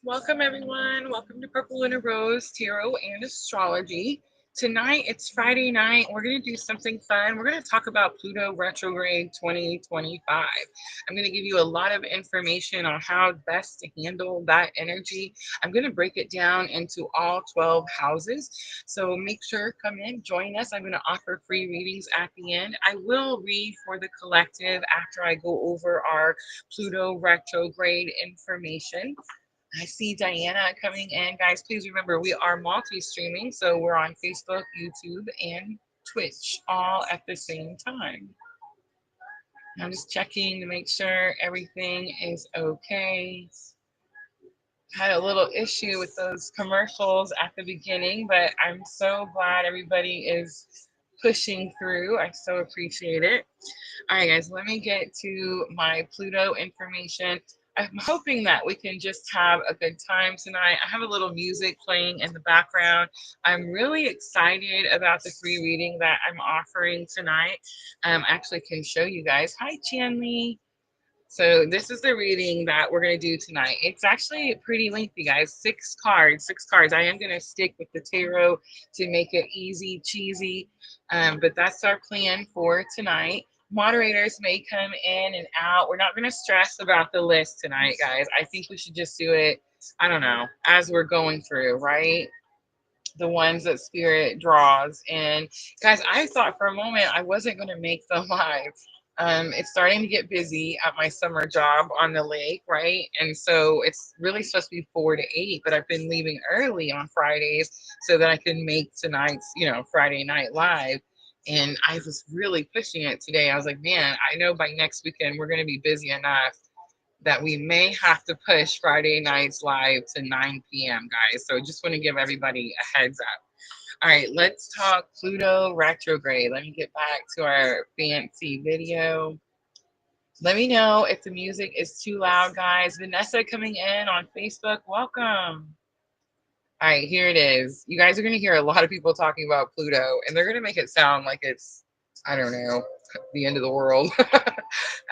Welcome, everyone. Welcome to Purplelunarose Tarot and Astrology. Tonight, it's Friday night. We're going to do something fun. We're going to talk about Pluto Retrograde 2025. I'm going to give you a lot of information on how best to handle that energy. I'm going to break it down into all 12 houses. So make sure, come in, join us. I'm going to offer free readings at the end. I will read for the collective after I go over our Pluto Retrograde information. I see Diana coming in. Guys, please remember we are multi-streaming, so we're on Facebook, YouTube, and Twitch all at the same time. I'm just checking to make sure everything is okay. Had a little issue with those commercials at the beginning, but I'm so glad everybody is pushing through. I so appreciate it. All right, guys, let me get to my Pluto information. I'm hoping that we can just have a good time tonight. I have a little music playing in the background. I'm really excited about the free reading that I'm offering tonight. I actually can show you guys. Hi, Chanley. So this is the reading that we're going to do tonight. It's actually pretty lengthy, guys. Six cards, six cards. I am going to stick with the tarot to make it easy, cheesy. But that's our plan for tonight. Moderators may come in and out. We're not going to stress about the list tonight, guys. I think we should just do it, I don't know, as we're going through, right? The ones that spirit draws. And guys, I thought for a moment I wasn't going to make the live. It's starting to get busy at my summer job on the lake, right? And so it's really supposed to be 4 to 8, but I've been leaving early on Fridays so that I can make tonight's, Friday night live. And I was really pushing it today. I was like, man, I know by next weekend we're going to be busy enough that we may have to push Friday nights live to 9 p.m., guys. So just want to give everybody a heads up. All right, let's talk Pluto retrograde. Let me get back to our fancy video. Let me know if the music is too loud, guys. Vanessa coming in on Facebook. Welcome. All right, here it is. You guys are going to hear a lot of people talking about Pluto, and they're going to make it sound like it's, I don't know, the end of the world.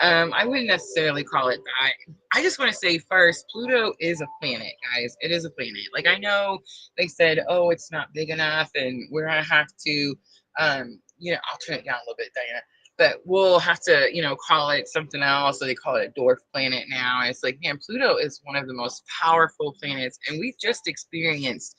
I wouldn't necessarily call it that. I just want to say first, Pluto is a planet, guys. It is a planet. Like, I know they said, oh, it's not big enough, and we're going to have to, I'll turn it down a little bit, Diana. But we'll have to, call it something else. So they call it a dwarf planet now. And it's like, man, Pluto is one of the most powerful planets. And we've just experienced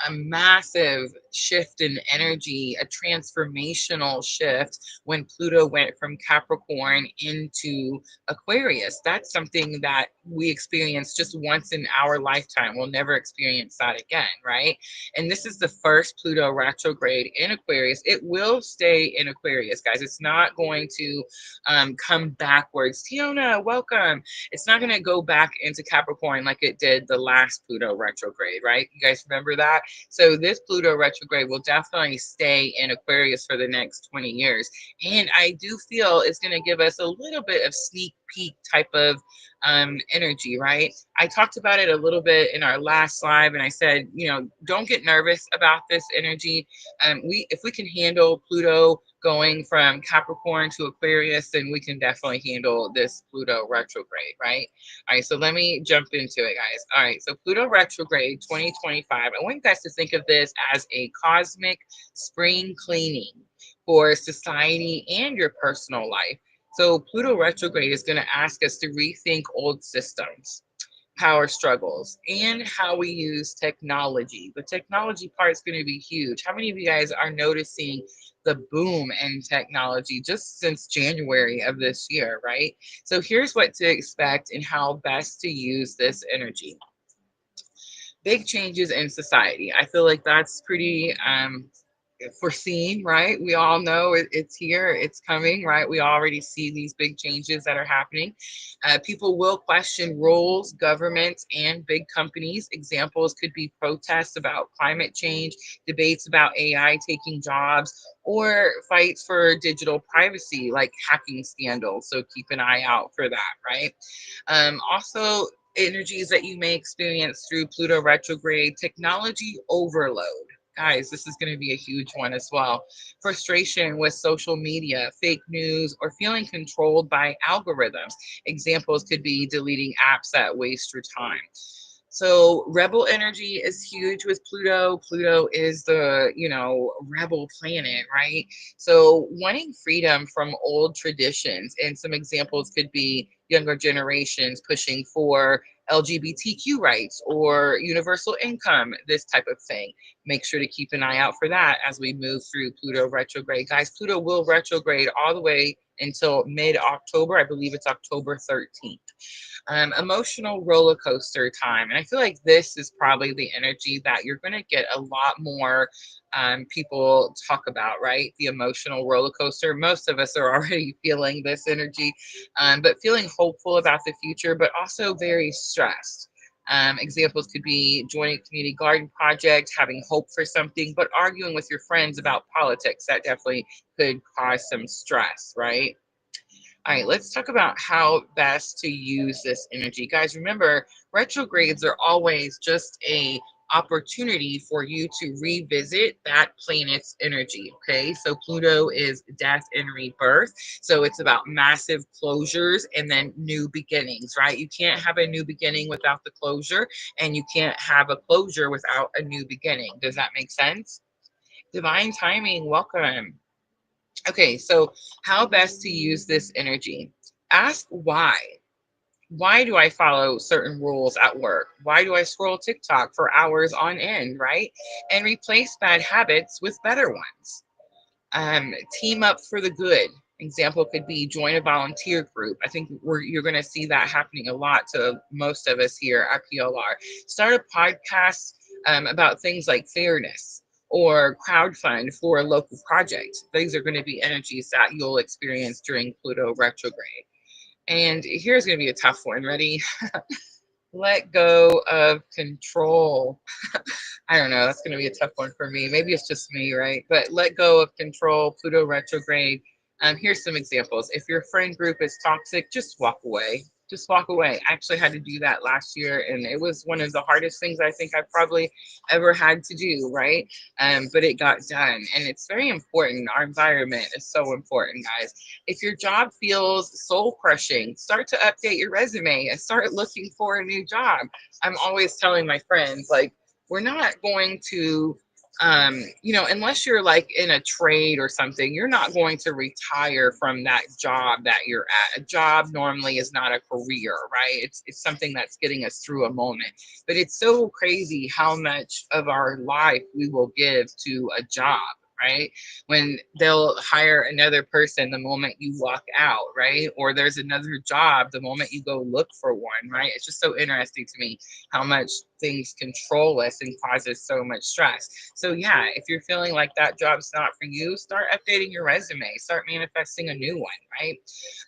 a massive shift in energy, a transformational shift when Pluto went from Capricorn into Aquarius. That's something that we experience just once in our lifetime. We'll never experience that again, right? And this is the first Pluto retrograde in Aquarius. It will stay in Aquarius, guys. It's not going to come backwards. Tiona, welcome. It's not going to go back into Capricorn like it did the last Pluto retrograde, right? You guys remember that? So this Pluto retrograde will definitely stay in Aquarius for the next 20 years. And I do feel it's going to give us a little bit of sneak peek type of energy, right? I talked about it a little bit in our last live, and I said, don't get nervous about this energy. If we can handle Pluto going from Capricorn to Aquarius, then we can definitely handle this Pluto retrograde, right? All right, so let me jump into it, guys. All right, so Pluto retrograde 2025. I want you guys to think of this as a cosmic spring cleaning for society and your personal life. So Pluto retrograde is going to ask us to rethink old systems, power struggles, and how we use technology. The technology part is going to be huge. How many of you guys are noticing the boom in technology just since January of this year, right? So here's what to expect and how best to use this energy. Big changes in society. I feel like that's pretty foreseen, right? We all know it's here, it's coming, right? We already see these big changes that are happening. People will question rules, governments, and big companies. Examples could be protests about climate change, debates about AI taking jobs, or fights for digital privacy, like hacking scandals. So keep an eye out for that, right? Also, energies that you may experience through Pluto retrograde, technology overload. Guys, this is going to be a huge one as well. Frustration with social media, fake news, or feeling controlled by algorithms. Examples could be deleting apps that waste your time. So rebel energy is huge with Pluto. Pluto is the, rebel planet, right? So wanting freedom from old traditions, and some examples could be younger generations pushing for LGBTQ rights or universal income, this type of thing. Make sure to keep an eye out for that as we move through Pluto retrograde. Guys, Pluto will retrograde all the way until mid-October. I believe it's October 13th. Emotional roller coaster time. And I feel like this is probably the energy that you're going to get a lot more people talk about, right? The emotional roller coaster. Most of us are already feeling this energy, but feeling hopeful about the future, but also very stressed. Examples could be joining a community garden project, having hope for something, but arguing with your friends about politics. That definitely could cause some stress, right? All right, let's talk about how best to use this energy. Guys, remember, retrogrades are always just a opportunity for you to revisit that planet's energy, okay? So Pluto is death and rebirth. So it's about massive closures and then new beginnings, right? You can't have a new beginning without the closure, and you can't have a closure without a new beginning. Does that make sense? Divine timing, welcome. Okay, so how best to use this energy? Ask why. Why do I follow certain rules at work? Why do I scroll TikTok for hours on end, right? And replace bad habits with better ones. Team up for the good. Example could be join a volunteer group. I think you're going to see that happening a lot to most of us here at PLR. Start a podcast about things like fairness or crowdfund for a local project. These are going to be energies that you'll experience during Pluto retrograde. And here's going to be a tough one. Ready? Let go of control. I don't know. That's going to be a tough one for me. Maybe it's just me, right? But let go of control, Pluto retrograde. Here's some examples. If your friend group is toxic, just walk away. Just walk away. I actually had to do that last year, and it was one of the hardest things I think I probably ever had to do, right? But it got done, and it's very important. Our environment is so important, guys. If your job feels soul crushing, start to update your resume and start looking for a new job. I'm always telling my friends, like, we're not going to unless you're like in a trade or something, you're not going to retire from that job that you're at. A job normally is not a career, right? It's something that's getting us through a moment. But it's so crazy how much of our life we will give to a job, right? When they'll hire another person the moment you walk out, right? Or there's another job the moment you go look for one, right? It's just so interesting to me how much things control us and cause us so much stress. So yeah, if you're feeling like that job's not for you, start updating your resume, start manifesting a new one, right?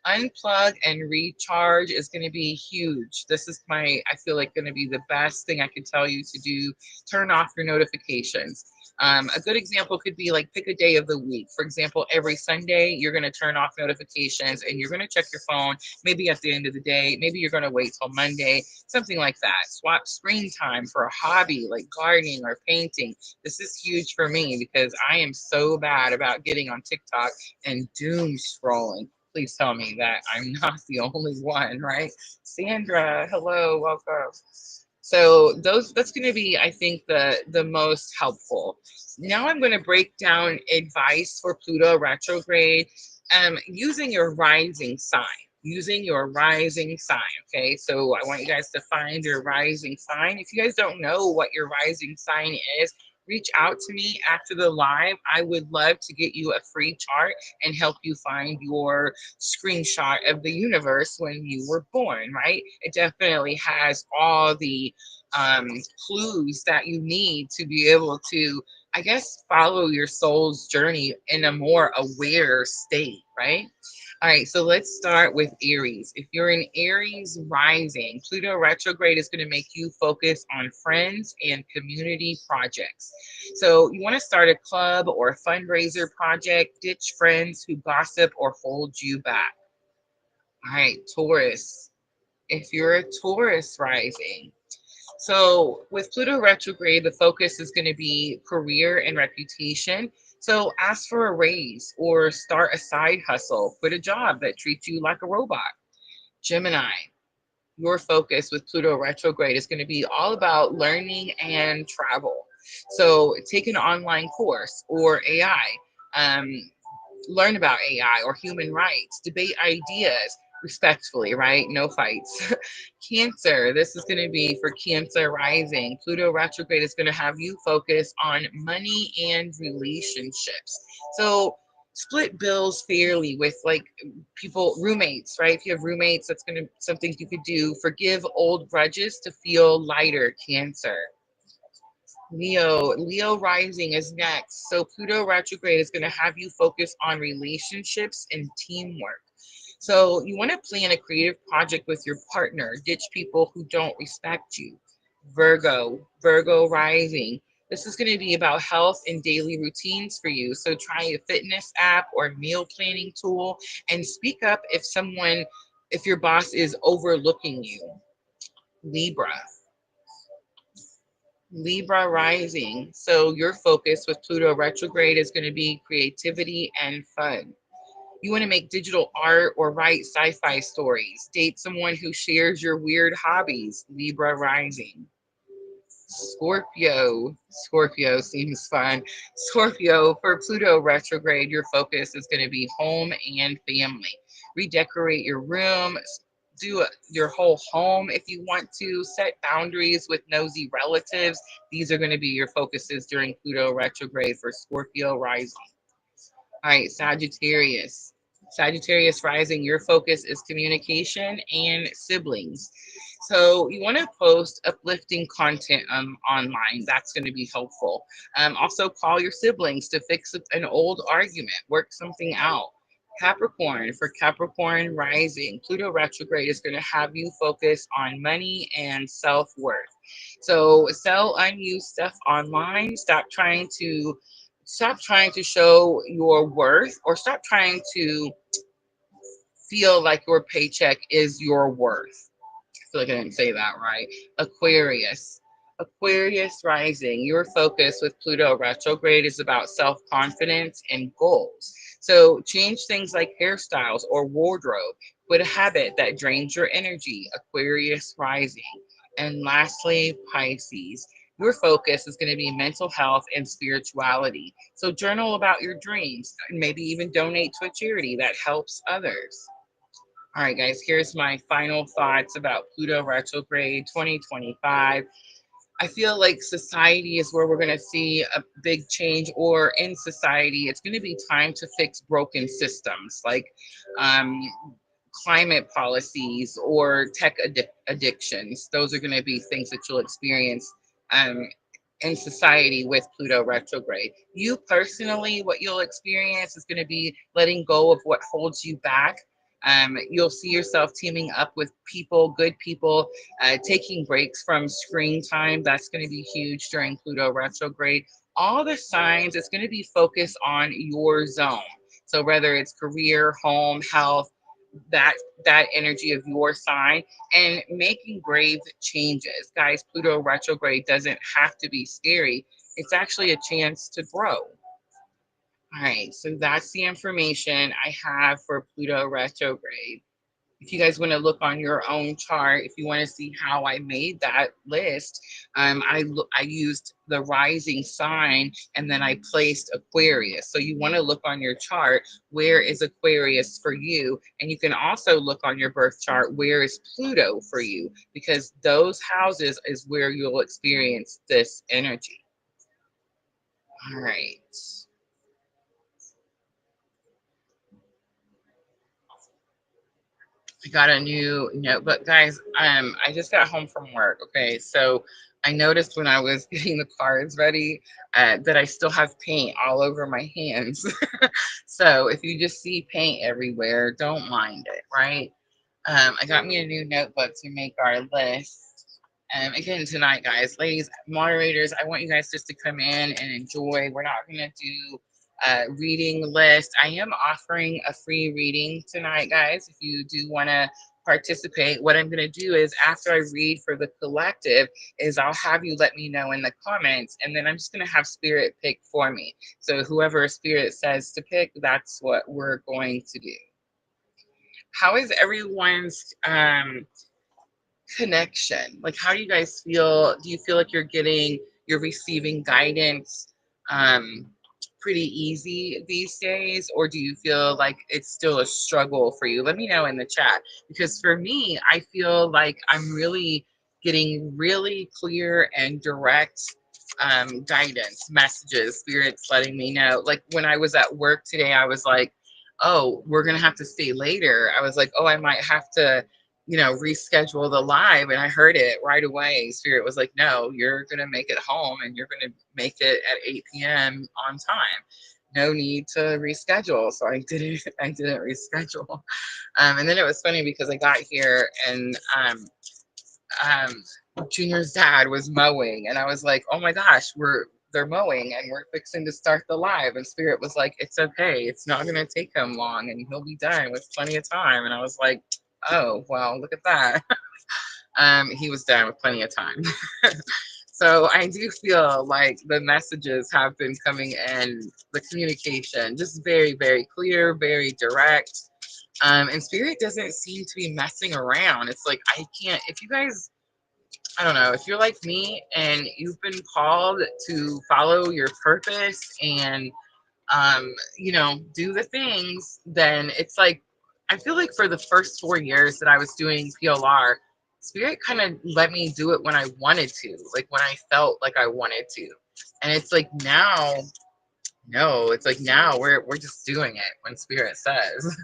Unplug and recharge is going to be huge. This is I feel like going to be the best thing I could tell you to do. Turn off your notifications. A good example could be like pick a day of the week. For example, every Sunday, you're going to turn off notifications and you're going to check your phone maybe at the end of the day. Maybe you're going to wait till Monday, something like that. Swap screen time for a hobby like gardening or painting. This is huge for me because I am so bad about getting on TikTok and doom scrolling. Please tell me that I'm not the only one, right? Sandra, hello, welcome. So that's going to be, I think, the most helpful. Now I'm going to break down advice for Pluto retrograde, using your rising sign. Using your rising sign. Okay, so I want you guys to find your rising sign. If you guys don't know what your rising sign is, reach out to me after the live. I would love to get you a free chart and help you find your screenshot of the universe when you were born, right? It definitely has all the um, clues that you need to be able to, I guess, follow your soul's journey in a more aware state, right? All right, so let's start with Aries. If you're in Aries rising, Pluto retrograde is going to make you focus on friends and community projects. So you want to start a club or a fundraiser project, ditch friends who gossip or hold you back. All right, Taurus. If you're a Taurus rising, so with Pluto retrograde, the focus is going to be career and reputation. So ask for a raise or start a side hustle. Quit a job that treats you like a robot. Gemini. your focus with Pluto retrograde is going to be all about learning and travel. So take an online course or AI. Um, Learn about AI or human rights, debate ideas respectfully, right? No fights. Cancer, this is going to be for Cancer rising. Pluto retrograde is going to have you focus on money and relationships. So split bills fairly with like people, roommates, right? If you have roommates, that's going to something you could do. Forgive old grudges to feel lighter, Cancer. Leo rising is next. So Pluto retrograde is going to have you focus on relationships and teamwork. So you want to plan a creative project with your partner, ditch people who don't respect you. Virgo rising. This is going to be about health and daily routines for you. So try a fitness app or meal planning tool and speak up if your boss is overlooking you. Libra. Libra rising. So your focus with Pluto retrograde is going to be creativity and fun. You want to make digital art or write sci-fi stories. Date someone who shares your weird hobbies. Libra rising. Scorpio seems fun. Scorpio, for Pluto retrograde, your focus is going to be home and family. Redecorate your room, your whole home if you want to. Set boundaries with nosy relatives. These are going to be your focuses during Pluto retrograde for Scorpio rising. All right, Sagittarius. Sagittarius rising, your focus is communication and siblings. So you want to post uplifting content online. That's going to be helpful. Also, call your siblings to fix an old argument, work something out. Capricorn, for Capricorn rising, Pluto retrograde is going to have you focus on money and self worth. So sell unused stuff online. Stop trying to show your worth, or stop trying to feel like your paycheck is your worth. I feel like I didn't say that right. Aquarius. Aquarius rising, your focus with Pluto retrograde is about self confidence and goals. So change things like hairstyles or wardrobe. Quit a habit that drains your energy. Aquarius rising. And lastly, Pisces. Your focus is going to be mental health and spirituality. So journal about your dreams and maybe even donate to a charity that helps others. All right, guys, here's my final thoughts about Pluto retrograde 2025. I feel like society is where we're going to see a big change, or in society, it's going to be time to fix broken systems like um, climate policies or tech addictions. Those are going to be things that you'll experience um, in society with Pluto retrograde. You personally, what you'll experience is going to be letting go of what holds you back. You'll see yourself teaming up with people, good people, taking breaks from screen time. That's going to be huge during Pluto retrograde. All the signs, it's going to be focused on your zone. So whether it's career, home, health, that that energy of your sign, and making brave changes. Guys, Pluto retrograde doesn't have to be scary. It's actually a chance to grow. All right, so that's the information I have for Pluto retrograde. If you guys want to look on your own chart, if you want to see how I made that list, I used the rising sign and then I placed Aquarius. So you want to look on your chart, where is Aquarius for you? And you can also look on your birth chart, where is Pluto for you? Because those houses is where you'll experience this energy. All right. I got a new notebook, guys. I just got home from work. Okay, so I noticed when I was getting the cards ready that I still have paint all over my hands. So if you just see paint everywhere, don't mind it, right? I got me a new notebook to make our list. Again, tonight, guys, ladies, moderators, I want you guys just to come in and enjoy. We're not going to do reading list. I am offering a free reading tonight, guys. If you do want to participate, what I'm going to do is after I read for the collective is I'll have you let me know in the comments, and then I'm just going to have spirit pick for me. So whoever spirit says to pick, that's what we're going to do. How is everyone's connection. Like, how do you guys feel? Do you feel like you're receiving guidance um, pretty easy these days, or do you feel like it's still a struggle for you? Let me know in the chat, because for me, I feel like I'm really getting really clear and direct guidance messages, spirits letting me know. Like when I was at work today, I was like, oh, we're gonna have to stay later. I was like, oh, I might have to, reschedule the live. And I heard it right away. Spirit was like, no, you're gonna make it home and you're gonna make it at 8 p.m. on time. No need to reschedule. So I didn't reschedule. And then it was funny because I got here and um, Junior's dad was mowing, and I was like, "Oh my gosh, they're mowing, and we're fixing to start the live." And Spirit was like, "It's okay. It's not gonna take him long, and he'll be done with plenty of time." And I was like, "Oh well, look at that." He was done with plenty of time. So I do feel like the messages have been coming in, the communication, just very, very clear, very direct. And Spirit doesn't seem to be messing around. It's like, I can't, if you guys, I don't know, if you're like me and you've been called to follow your purpose and, do the things, then it's like, I feel like for the first 4 years that I was doing PLR, Spirit kind of let me do it when I wanted to, like when I felt like I wanted to. And it's like now, no, it's like now we're just doing it when Spirit says.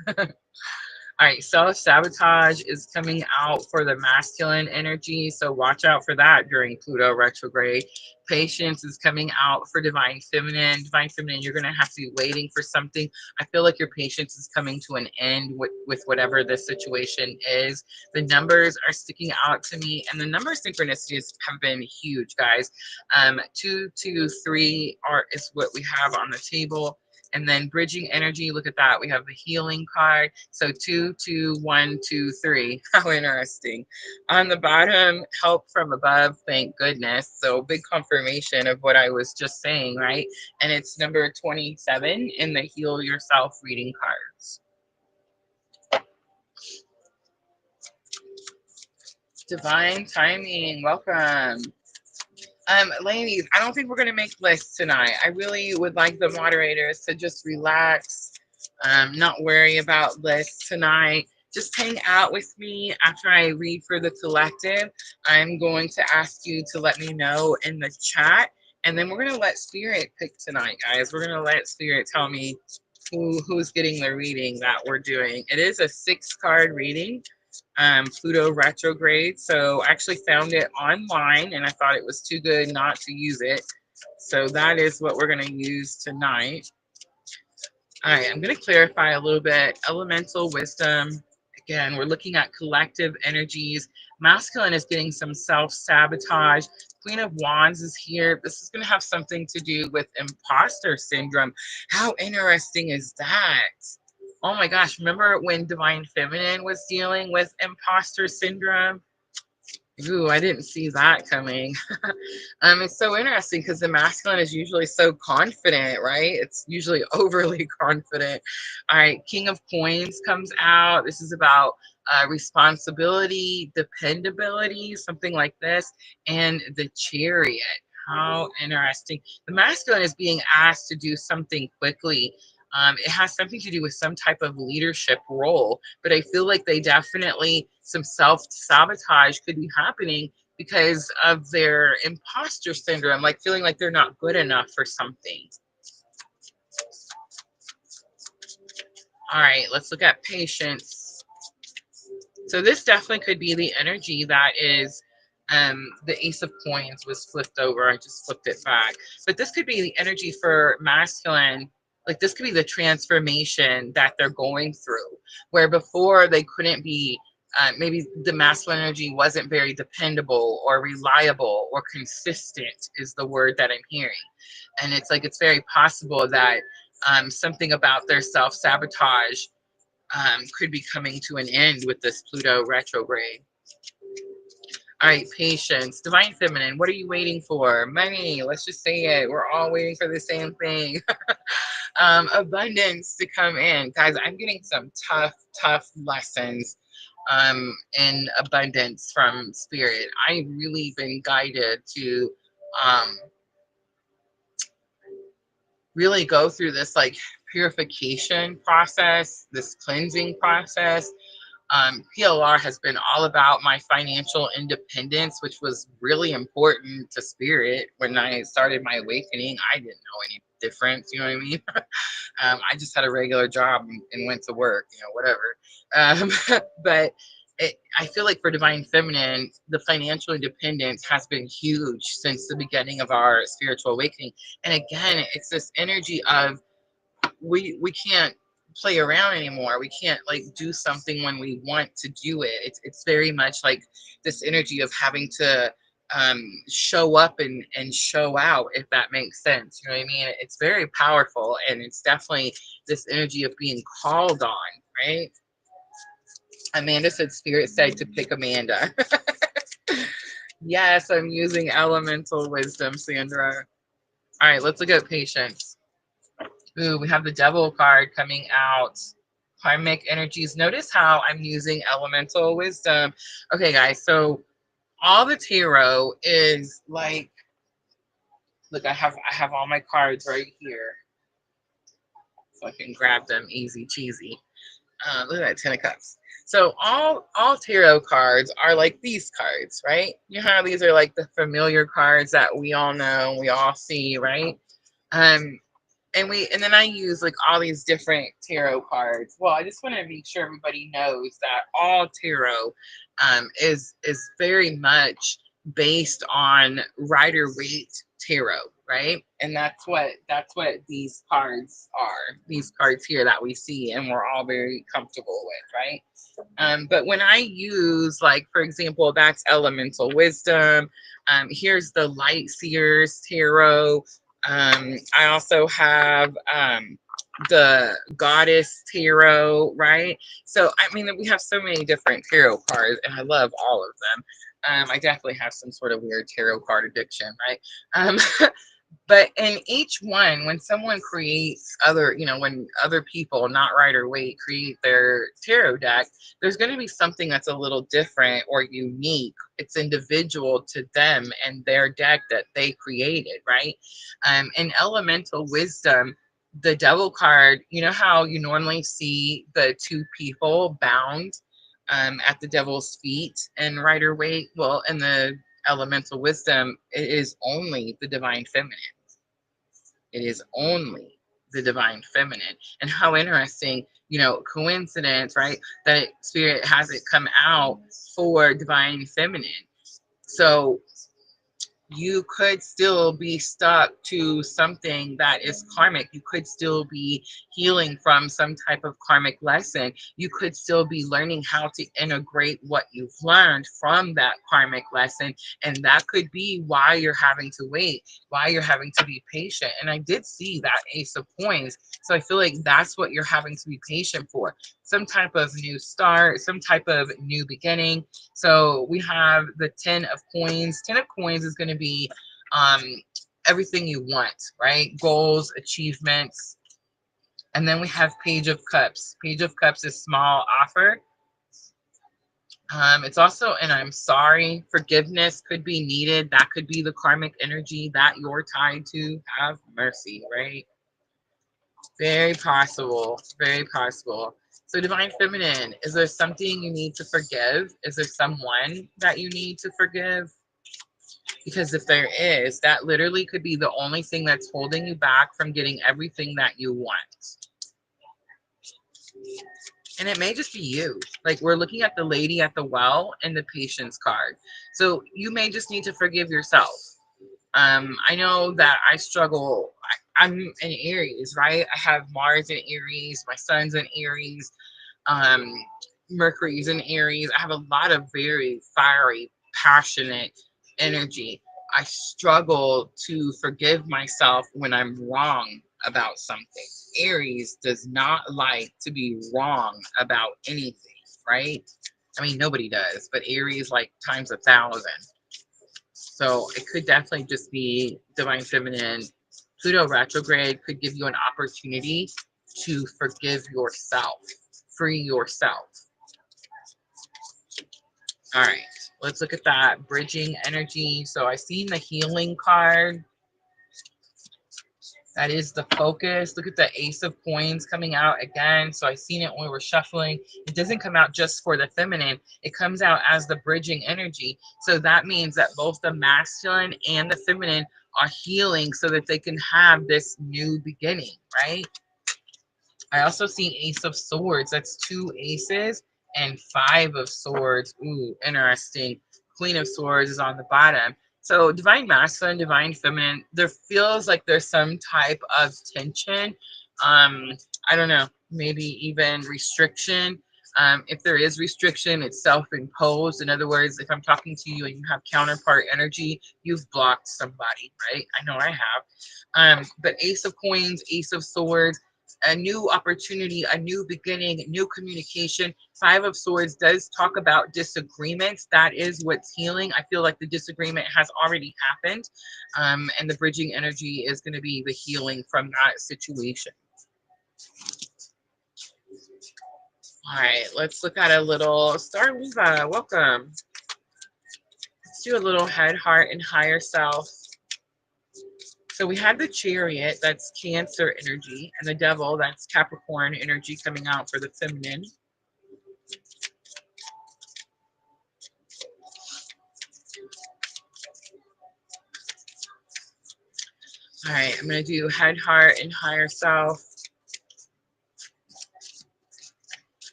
All right, self-sabotage is coming out for the masculine energy, so watch out for that during Pluto retrograde. Patience is coming out for divine feminine. Divine feminine, you're going to have to be waiting for something. I feel like your patience is coming to an end with whatever the situation is. The numbers are sticking out to me, and the number synchronicities have been huge, guys. 2, 2, 3 is what we have on the table. And then bridging energy, look at that. We have the healing card. So 2, 2, 1, 2, 3. How interesting. On the bottom, help from above, thank goodness. So big confirmation of what I was just saying, right? And it's number 27 in the Heal Yourself reading cards. Divine timing, welcome. Ladies, I don't think we're gonna make lists tonight. I really would like the moderators to just relax, not worry about lists tonight. Just hang out with me after I read for the collective. I'm going to ask you to let me know in the chat, and then we're gonna let Spirit pick tonight, guys. We're gonna let Spirit tell me who's getting the reading that we're doing. It is a 6-card reading. Pluto retrograde. So I actually found it online and I thought it was too good not to use it. So that is what we're going to use tonight. All right, I'm going to clarify a little bit. Elemental wisdom. Again, we're looking at collective energies. Masculine is getting some self-sabotage. Queen of Wands is here. This is going to have something to do with imposter syndrome. How interesting is that? Oh my gosh, remember when Divine Feminine was dealing with imposter syndrome? Ooh, I didn't see that coming. It's so interesting because the masculine is usually so confident, right? It's usually overly confident. All right, King of Coins comes out. This is about responsibility, dependability, something like this, and the Chariot. How interesting. The masculine is being asked to do something quickly. It has something to do with some type of leadership role, but I feel like they definitely, some self-sabotage could be happening because of their imposter syndrome, like feeling like they're not good enough for something. All right, let's look at patience. So this definitely could be the energy that is, the Ace of Coins was flipped over. I just flipped it back. But this could be the energy for masculine. Like this could be the transformation that they're going through, where before they couldn't be, maybe the masculine energy wasn't very dependable or reliable or consistent is the word that I'm hearing. And it's like, it's very possible that something about their self-sabotage could be coming to an end with this Pluto retrograde. All right, patience, divine feminine. What are you waiting for? Money. Let's just say it. We're all waiting for the same thing. Abundance to come in, guys. I'm getting some tough lessons in abundance from spirit. I've really been guided to really go through this like purification process, this cleansing process. PLR has been all about my financial independence, which was really important to spirit. When I started my awakening, I didn't know any difference, you know what I mean? I just had a regular job and went to work, you know, whatever. But I feel like for Divine Feminine, the financial independence has been huge since the beginning of our spiritual awakening. And again, it's this energy of we can't play around anymore. We can't like do something when we want to do it. It's very much like this energy of having to show up and show out, if that makes sense. You know what I mean? It's very powerful, and it's definitely this energy of being called on, right? Amanda said spirit said to pick Amanda. Yes, I'm using elemental wisdom, Sandra. All right, let's look at patience. Ooh, we have the devil card coming out. Karmic energies. Notice how I'm using elemental wisdom. Okay, guys, so all the tarot is like, look, I have all my cards right here. So I can grab them easy cheesy. Look at that, 10 of cups. So all tarot cards are like these cards, right? You know how these are like the familiar cards that we all know, we all see, right? And then I use like all these different tarot cards. Well, I just want to make sure everybody knows that all tarot is very much based on Rider-Waite tarot, right? And that's what these cards are. These cards here that we see and we're all very comfortable with, right? But when I use, like, for example, that's elemental wisdom. Here's the Light Seers tarot. I also have the Goddess tarot, right? So, I mean, we have so many different tarot cards, and I love all of them. I definitely have some sort of weird tarot card addiction, right? Um, but in each one, when someone creates other, you know, when other people, not Rider-Waite, create their tarot deck, there's going to be something that's a little different or unique. It's individual to them and their deck that they created, right? In elemental wisdom, the devil card, you know how you normally see the two people bound at the devil's feet in Rider-Waite? Well, in the elemental wisdom, it is only the divine feminine. It is only the divine feminine. And how interesting, you know, coincidence, right? That spirit has it come out for divine feminine. So you could still be stuck to something that is karmic. You could still be healing from some type of karmic lesson. You could still be learning how to integrate what you've learned from that karmic lesson. And that could be why you're having to wait, why you're having to be patient. And I did see that Ace of Coins. So I feel like that's what you're having to be patient for. Some type of new start, some type of new beginning. So we have the 10 of Coins. 10 of Coins is going to be everything you want, right? Goals, achievements. And then we have Page of Cups. Page of Cups is small offer. It's also an I'm sorry. Forgiveness could be needed. That could be the karmic energy that you're tied to. Have mercy, right? Very possible. Very possible. So divine feminine, is there something you need to forgive? Is there someone that you need to forgive? Because if there is, that literally could be the only thing that's holding you back from getting everything that you want. And it may just be you. Like, we're looking at the lady at the well and the patience card. So you may just need to forgive yourself. I know that I struggle. I'm in Aries, right? I have Mars in Aries. My son's in Aries. Mercury's in Aries. I have a lot of very fiery, passionate energy. I struggle to forgive myself when I'm wrong about something. Aries does not like to be wrong about anything, right? I mean, nobody does, but Aries like times 1,000. So it could definitely just be divine feminine. Pluto retrograde could give you an opportunity to forgive yourself, free yourself. All right, let's look at that bridging energy. So I seen the healing card. That is the focus. Look at the Ace of Coins coming out again. So I seen it when we were shuffling. It doesn't come out just for the feminine. It comes out as the bridging energy. So that means that both the masculine and the feminine are healing so that they can have this new beginning, right? I also see Ace of Swords. That's two aces and Five of Swords. Ooh, interesting. Queen of Swords is on the bottom. So divine masculine, divine feminine, there feels like there's some type of tension. Um, I don't know, maybe even restriction. If there is restriction, it's self-imposed. In other words, if I'm talking to you and you have counterpart energy, you've blocked somebody, right? I know I have. But Ace of Coins, Ace of Swords, a new opportunity, a new beginning, new communication. Five of Swords does talk about disagreements. That is what's healing. I feel like the disagreement has already happened, and the bridging energy is going to be the healing from that situation. All right, let's look at a little Star Luva. Welcome. Let's do a little head, heart, and higher self. So we had the Chariot, that's Cancer energy, and the Devil, that's Capricorn energy coming out for the feminine. All right, I'm going to do head, heart, and higher self.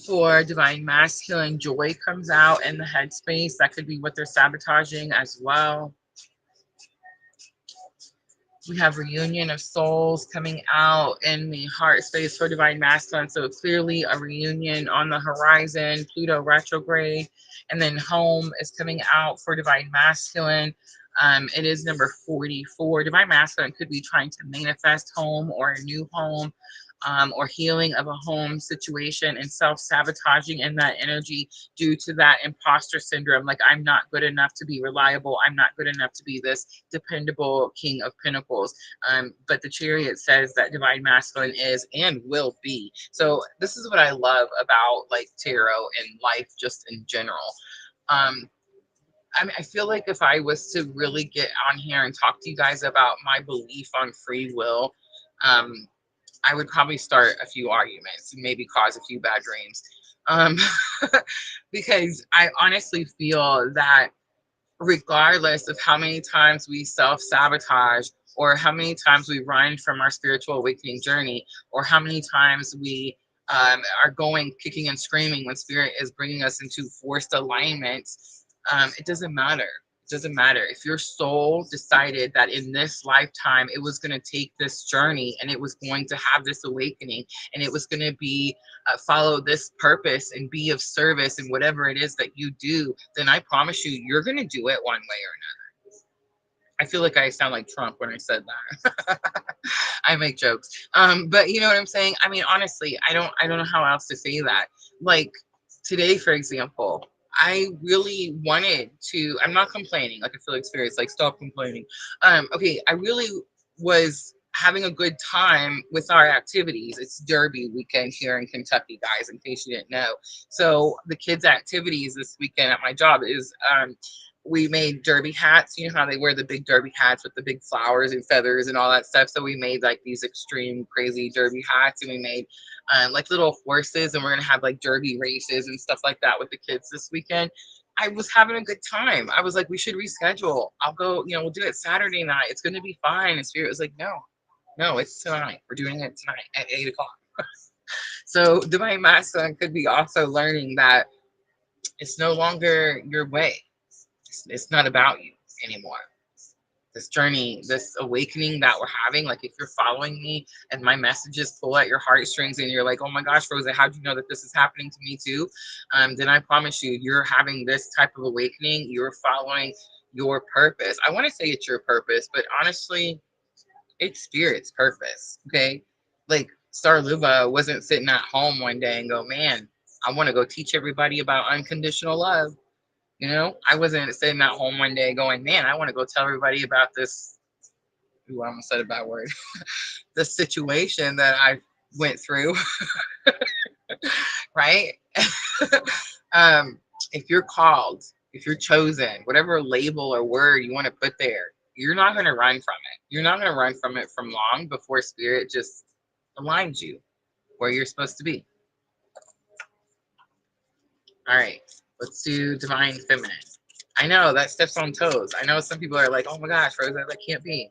For divine masculine, joy comes out in the headspace. That could be what they're sabotaging as well. We have reunion of souls coming out in the heart space for divine masculine. So clearly a reunion on the horizon, Pluto retrograde. And then home is coming out for divine masculine. It is number 44. Divine masculine could be trying to manifest home or a new home. Or healing of a home situation and self-sabotaging in that energy due to that imposter syndrome. Like, I'm not good enough to be reliable. I'm not good enough to be this dependable king of pentacles. But the Chariot says that divine masculine is and will be. So this is what I love about like tarot and life just in general. I feel like if I was to really get on here and talk to you guys about my belief on free will, I would probably start a few arguments and maybe cause a few bad dreams. Um, because I honestly feel that regardless of how many times we self-sabotage or how many times we run from our spiritual awakening journey or how many times we are going kicking and screaming when spirit is bringing us into forced alignments, it doesn't matter. It doesn't matter. If your soul decided that in this lifetime it was going to take this journey and it was going to have this awakening and it was going to be follow this purpose and be of service and whatever it is that you do, then I promise you, you're going to do it one way or another. I feel like I sound like Trump when I said that. I make jokes. But you know what I'm saying? I mean, honestly, I don't know how else to say that. Like today, for example, I really wanted to, I'm not complaining. Like I feel like spirits like stop complaining. Okay, I really was having a good time with our activities. It's Derby weekend here in Kentucky, guys, in case you didn't know. So the kids' activities this weekend at my job is we made derby hats. You know how they wear the big derby hats with the big flowers and feathers and all that stuff. So we made like these extreme crazy derby hats, and we made like little horses, and we're gonna have like derby races and stuff like that with the kids this weekend. I was having a good time. I was like, we should reschedule. I'll go, you know, we'll do it Saturday night. It's gonna be fine. And Spirit was like, no, it's tonight. We're doing it tonight at 8 o'clock. So divine masculine could be also learning that it's no longer your way. It's not about you anymore. This journey, this awakening that we're having, like if you're following me and my messages pull at your heartstrings and you're like, oh my gosh, Rosa, how do you know that this is happening to me too? Then I promise you, you're having this type of awakening. You're following your purpose. I want to say it's your purpose, but honestly, it's spirit's purpose. Okay. Like Star Luva wasn't sitting at home one day and go, man, I want to go teach everybody about unconditional love. You know, I wasn't sitting at home one day going, man, I want to go tell everybody about this. Ooh, I almost said a bad word. The situation that I went through. Right. If you're called, if you're chosen, whatever label or word you want to put there, you're not going to run from it. You're not going to run from it from long before spirit just aligns you where you're supposed to be. All right, let's do divine feminine. I know that steps on toes. I know some people are like, "Oh my gosh, Rosa, that can't be."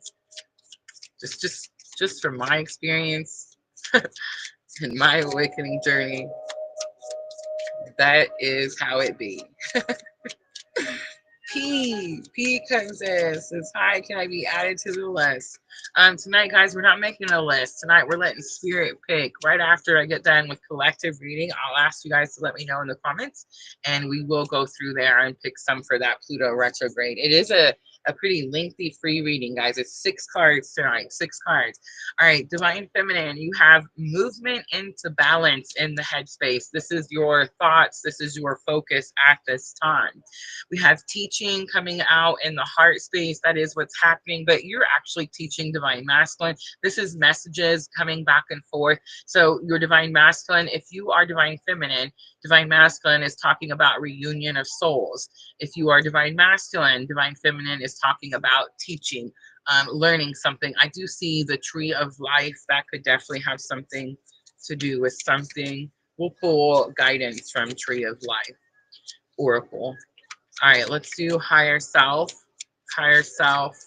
Just from my experience and my awakening journey, that is how it be. P comes in, says, "Hi, can I be added to the list?" Tonight, guys, we're not making a list. Tonight, we're letting spirit pick. Right after I get done with collective reading, I'll ask you guys to let me know in the comments, and we will go through there and pick some for that Pluto retrograde. It is a pretty lengthy free reading, guys. It's 6 cards tonight, 6 cards. All right, divine feminine, you have movement into balance in the headspace. This is your thoughts. This is your focus at this time. We have teaching coming out in the heart space. That is what's happening, but you're actually teaching divine masculine. This is messages coming back and forth. So your divine masculine, if you are divine masculine is talking about reunion of souls. If you are divine feminine is talking about teaching, learning something. I do see the tree of life. That could definitely have something to do with something. We'll pull guidance from tree of life oracle. All right, let's do higher self. Higher self.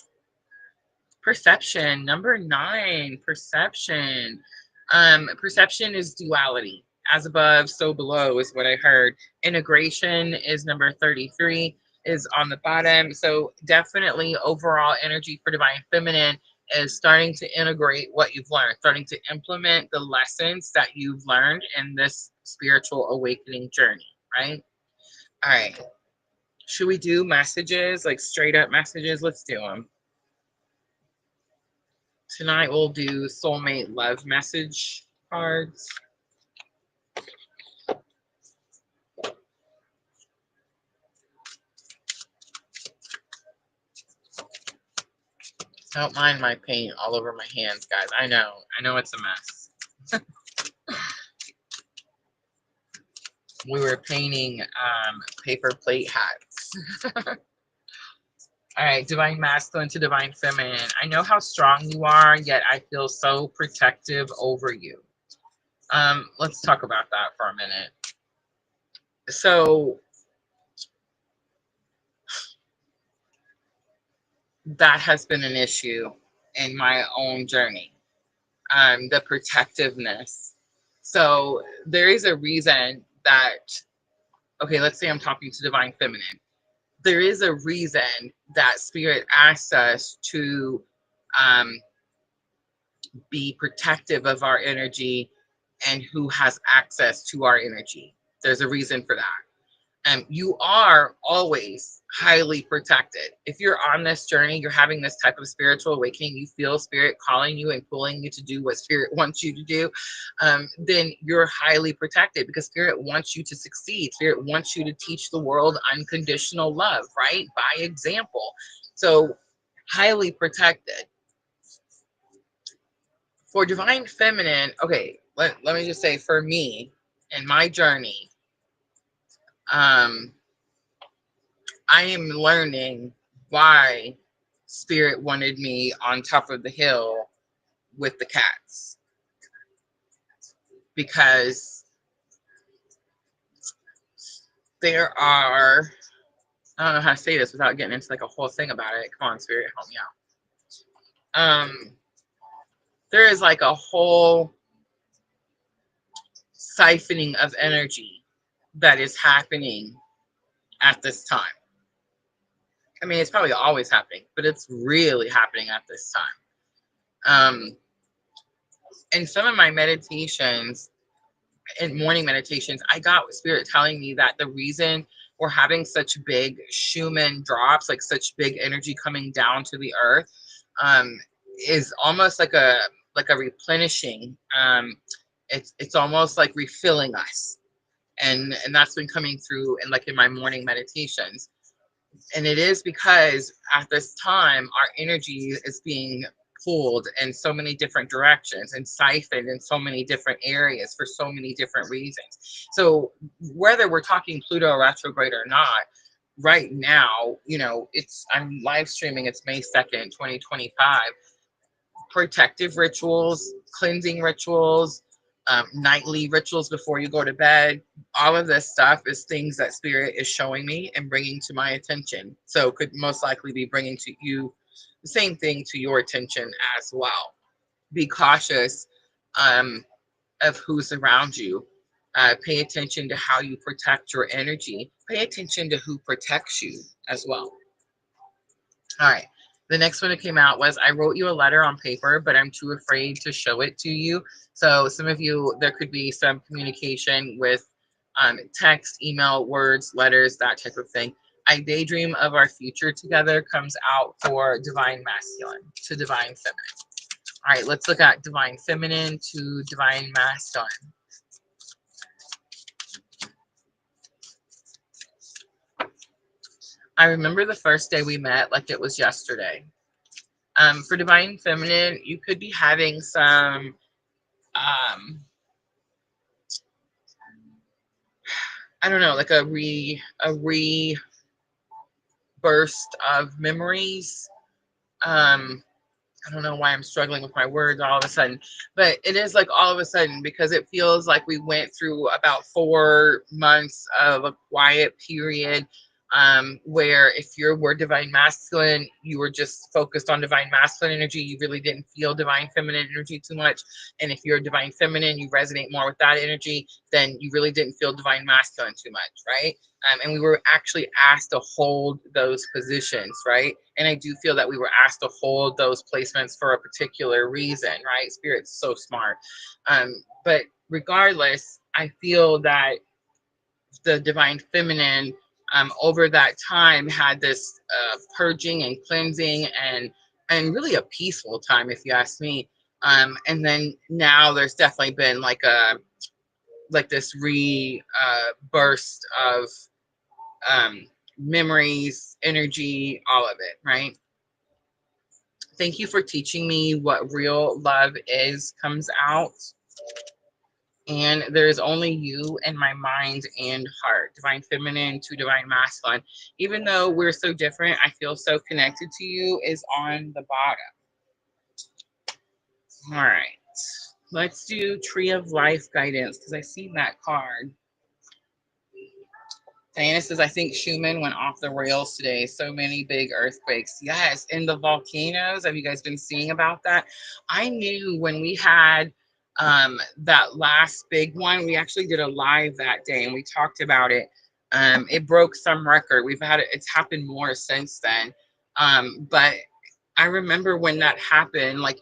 Perception. Number 9, perception. Perception is duality. As above, so below is what I heard. Integration is number 33, is on the bottom. So definitely overall energy for divine feminine is starting to integrate what you've learned, starting to implement the lessons that you've learned in this spiritual awakening journey, right? All right. Should we do messages, like straight up messages? Let's do them. Tonight we'll do soulmate love message cards. Don't mind my paint all over my hands, guys. I know it's a mess. We were painting paper plate hats. All right, divine masculine to divine feminine. I know how strong you are, yet I feel so protective over you. Let's talk about that for a minute. So that has been an issue in my own journey, the protectiveness. So there is a reason that, okay, let's say I'm talking to divine feminine. There is a reason that spirit asks us to be protective of our energy and who has access to our energy. There's a reason for that. You are always highly protected. If you're on this journey, you're having this type of spiritual awakening, you feel spirit calling you and pulling you to do what spirit wants you to do, then you're highly protected because spirit wants you to succeed. Spirit wants you to teach the world unconditional love, right? By example. So highly protected. For divine feminine, okay, let me just say, for me and my journey, I am learning why spirit wanted me on top of the hill with the cats. Because there are, I don't know how to say this without getting into like a whole thing about it. Come on, spirit, help me out. There is like a whole siphoning of energy that is happening at this time. I mean, it's probably always happening, but it's really happening at this time. In some of my meditations, in morning meditations, I got spirit telling me that the reason we're having such big Schumann drops, like such big energy coming down to the earth, is almost like a replenishing. It's almost like refilling us, and that's been coming through in my morning meditations. And it is because at this time, our energy is being pulled in so many different directions and siphoned in so many different areas for so many different reasons. So whether we're talking Pluto retrograde or not, right now, you know, I'm live streaming, it's May 2nd, 2025. Protective rituals, cleansing rituals, nightly rituals before you go to bed. All of this stuff is things that spirit is showing me and bringing to my attention. So could most likely be bringing to you the same thing to your attention as well. Be cautious of who's around you. Pay attention to how you protect your energy. Pay attention to who protects you as well. All right. The next one that came out was I wrote you a letter on paper, but I'm too afraid to show it to you. So some of you, there could be some communication with text, email, words, letters, that type of thing. I daydream of our future together comes out for divine masculine to divine feminine. All right, let's look at divine feminine to divine masculine. I remember the first day we met like it was yesterday. For divine feminine, you could be having some I don't know, like a rebirth of memories. I don't know why I'm struggling with my words all of a sudden, but it is like all of a sudden because it feels like we went through about 4 months of a quiet period, where if you were divine masculine, you were just focused on divine masculine energy. You really didn't feel divine feminine energy too much. And if you're divine feminine, you resonate more with that energy, then you really didn't feel divine masculine too much, right? And we were actually asked to hold those positions, right? And I do feel that we were asked to hold those placements for a particular reason, right? Spirit's so smart. But regardless, I feel that the divine feminine over that time had this purging and cleansing and really a peaceful time, if you ask me. And then now there's definitely been like this burst of memories, energy, all of it, right? Thank you for teaching me what real love is comes out. And there's only you in my mind and heart. Divine feminine to divine masculine. Even though we're so different, I feel so connected to you is on the bottom. All right. Let's do Tree of Life guidance because I see that card. Diana says, I think Schumann went off the rails today. So many big earthquakes. Yes, and the volcanoes. Have you guys been seeing about that? I knew when we had that last big one, we actually did a live that day and we talked about it. It broke some record. It's happened more since then. But I remember when that happened, like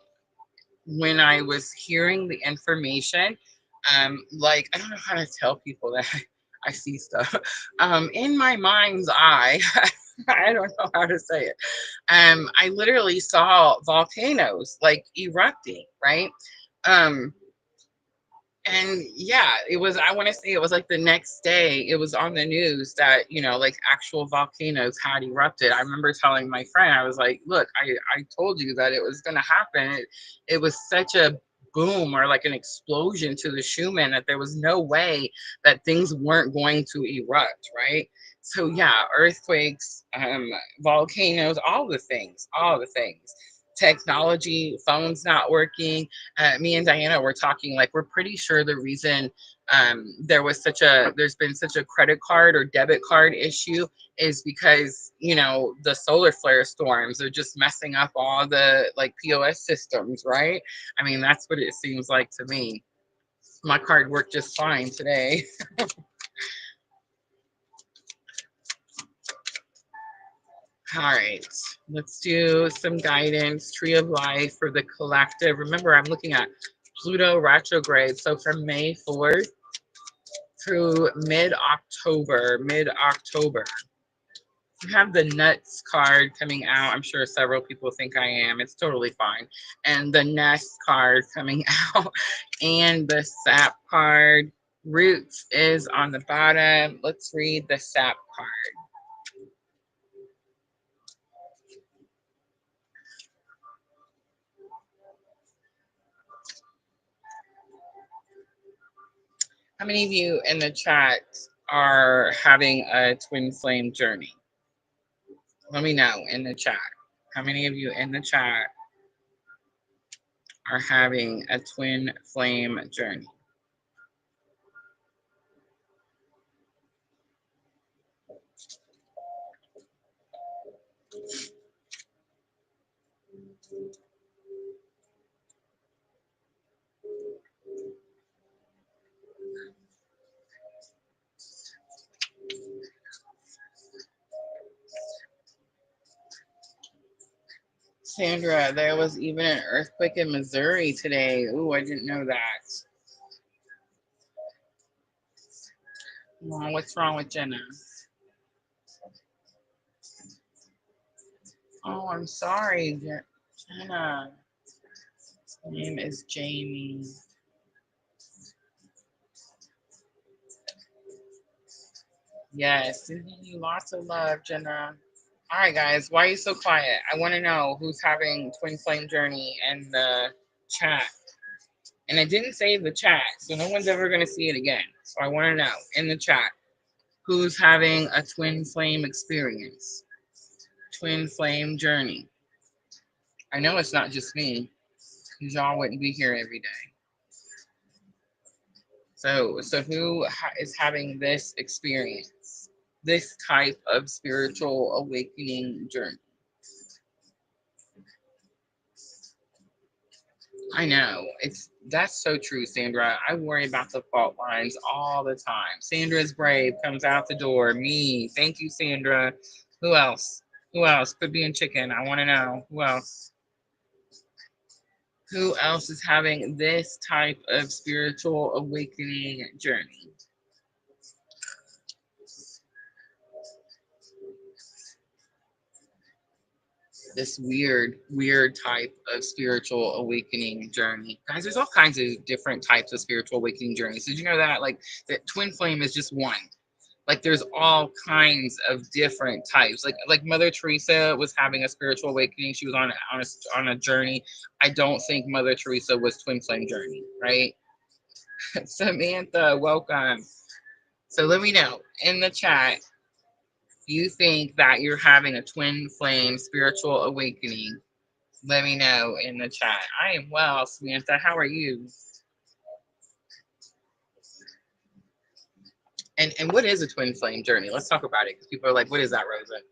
when I was hearing the information, like I don't know how to tell people that I see stuff. In my mind's eye, I don't know how to say it. I literally saw volcanoes like erupting, right? And yeah, I want to say it was like the next day, it was on the news that, you know, like actual volcanoes had erupted. I remember telling my friend, I was like, look, I told you that it was going to happen. It was such a boom or like an explosion to the Schumann that there was no way that things weren't going to erupt, right? So yeah, earthquakes, volcanoes, all the things, technology, phones not working. Me and Diana were talking, like, we're pretty sure the reason there's been such a credit card or debit card issue is because, you know, the solar flare storms are just messing up all the like POS systems, right? I mean, that's what it seems like to me. My card worked just fine today. All right, let's do some guidance. Tree of Life for the collective. Remember, I'm looking at Pluto retrograde. So from May 4th through mid-October, we have the Nuts card coming out. I'm sure several people think I am. It's totally fine. And the Nest card coming out and the Sap card. Roots is on the bottom. Let's read the Sap card. How many of you in the chat are having a twin flame journey? Let me know in the chat. How many of you in the chat are having a twin flame journey? Sandra, there was even an earthquake in Missouri today. Ooh, I didn't know that. Oh, what's wrong with Jenna? Oh, I'm sorry, Jenna. Her name is Jamie. Yes, sending you lots of love, Jenna. All right, guys, why are you so quiet? I want to know who's having twin flame journey in the chat. And I didn't save the chat, so no one's ever going to see it again. So I want to know in the chat who's having a twin flame experience, twin flame journey. I know it's not just me, because y'all wouldn't be here every day. So who is having this experience, this type of spiritual awakening journey? I know that's so true, Sandra. I worry about the fault lines all the time. Sandra's brave comes out the door. Me, thank you, Sandra. Who else? Who else could be in chicken? I want to know who else. Who else is having this type of spiritual awakening journey? This weird type of spiritual awakening journey. Guys, there's all kinds of different types of spiritual awakening journeys. Did you know that? Like, that twin flame is just one. Like, there's all kinds of different types. Like Mother Teresa was having a spiritual awakening. She was on a journey. I don't think Mother Teresa was twin flame journey, right? Samantha, welcome. So let me know in the chat. You think that you're having a twin flame spiritual awakening? Let me know in the chat. I am well, Samantha. How are you? And what is a twin flame journey? Let's talk about it, because people are like, what is that, Rosa?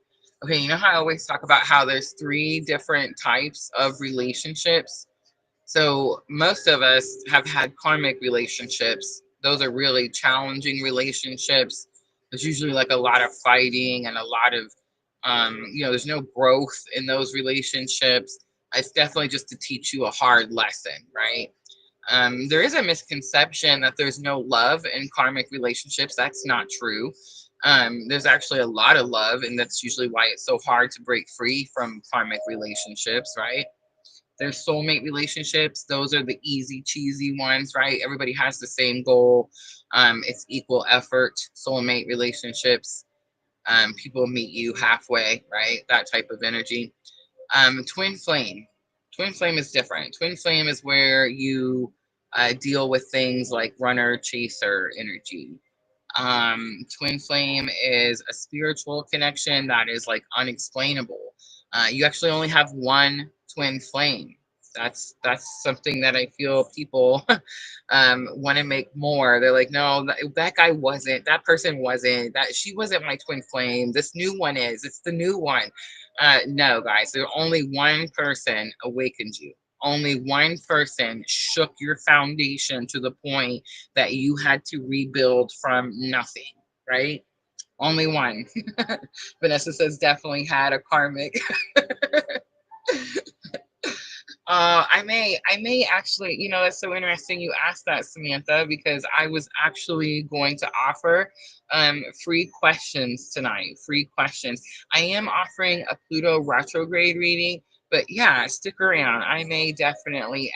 Okay, you know how I always talk about how there's 3 different types of relationships? So most of us have had karmic relationships. Those are really challenging relationships. There's usually like a lot of fighting and a lot of, there's no growth in those relationships. It's definitely just to teach you a hard lesson, right? There is a misconception that there's no love in karmic relationships. That's not true. There's actually a lot of love, and that's usually why it's so hard to break free from karmic relationships, right? There's soulmate relationships. Those are the easy, cheesy ones, right? Everybody has the same goal. It's equal effort. Soulmate relationships. People meet you halfway, right? That type of energy. Twin flame. Twin flame is different. Twin flame is where you deal with things like runner chaser energy. Twin flame is a spiritual connection that is like unexplainable. You actually only have one twin flame. That's something that I feel people want to make more. They're like, no, that guy wasn't, that person wasn't, that she wasn't my twin flame. This new one is. It's the new one. No, guys, there only one person awakened you. Only one person shook your foundation to the point that you had to rebuild from nothing, right? Only one. Vanessa says definitely had a karmic. I may actually, that's so interesting you asked that, Samantha, because I was actually going to offer free questions tonight. Free questions. I am offering a Pluto retrograde reading, but yeah, stick around. I may definitely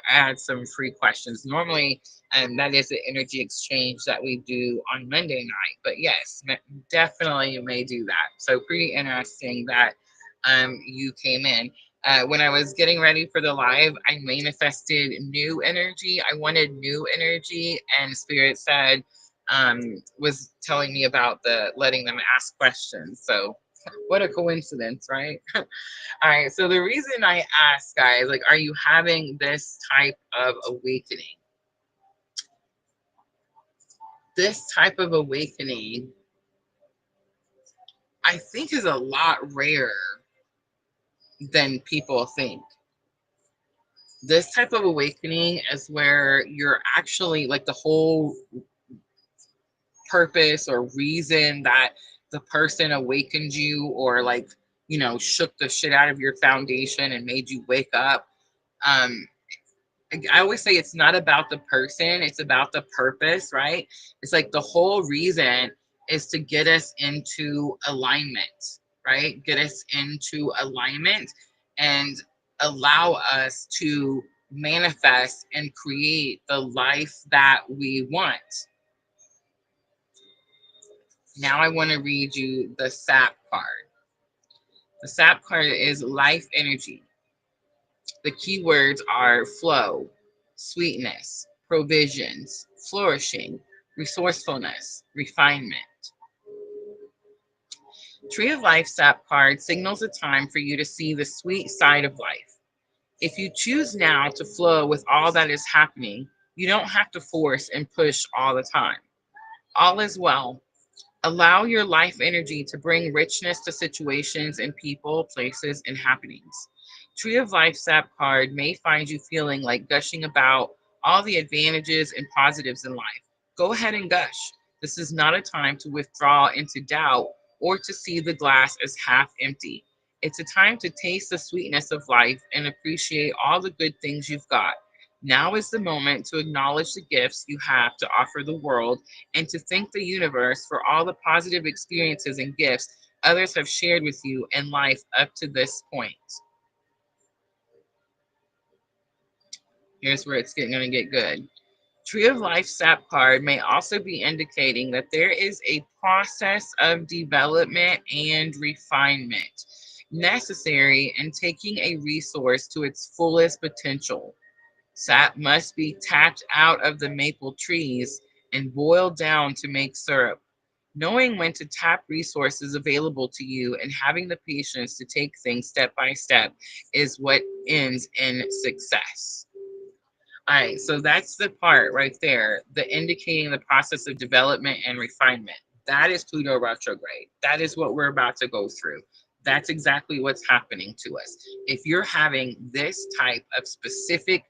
add some free questions. Normally, that is the energy exchange that we do on Monday night. But yes, definitely may do that. So pretty interesting that you came in. When I was getting ready for the live, I manifested new energy. I wanted new energy, and Spirit said, was telling me about the letting them ask questions. So, what a coincidence, right? All right. So, the reason I asked, guys, like, are you having this type of awakening? This type of awakening, I think, is a lot rarer than people think. This type of awakening is where you're actually like the whole purpose or reason that the person awakened you, or like, shook the shit out of your foundation and made you wake up. Um, I always say it's not about the person, it's about the purpose, right? It's like the whole reason is to get us into alignment, right? Get us into alignment and allow us to manifest and create the life that we want. Now I want to read you the SAP card. The SAP card is life energy. The keywords are flow, sweetness, provisions, flourishing, resourcefulness, refinement. Tree of Life SAP card signals a time for you to see the sweet side of life. If you choose now to flow with all that is happening, you don't have to force and push all the time. All is well. Allow your life energy to bring richness to situations and people, places, and happenings. Tree of Life SAP card may find you feeling like gushing about all the advantages and positives in life. Go ahead and gush. This is not a time to withdraw into doubt or to see the glass as half empty. It's a time to taste the sweetness of life and appreciate all the good things you've got. Now is the moment to acknowledge the gifts you have to offer the world and to thank the universe for all the positive experiences and gifts others have shared with you in life up to this point. Here's where it's going to get good. Tree of Life SAP card may also be indicating that there is a process of development and refinement necessary in taking a resource to its fullest potential. Sap must be tapped out of the maple trees and boiled down to make syrup. Knowing when to tap resources available to you and having the patience to take things step by step is what ends in success. All right, so that's the part right there, the indicating the process of development and refinement. That is Pluto retrograde. That is what we're about to go through. That's exactly what's happening to us. If you're having this type of specific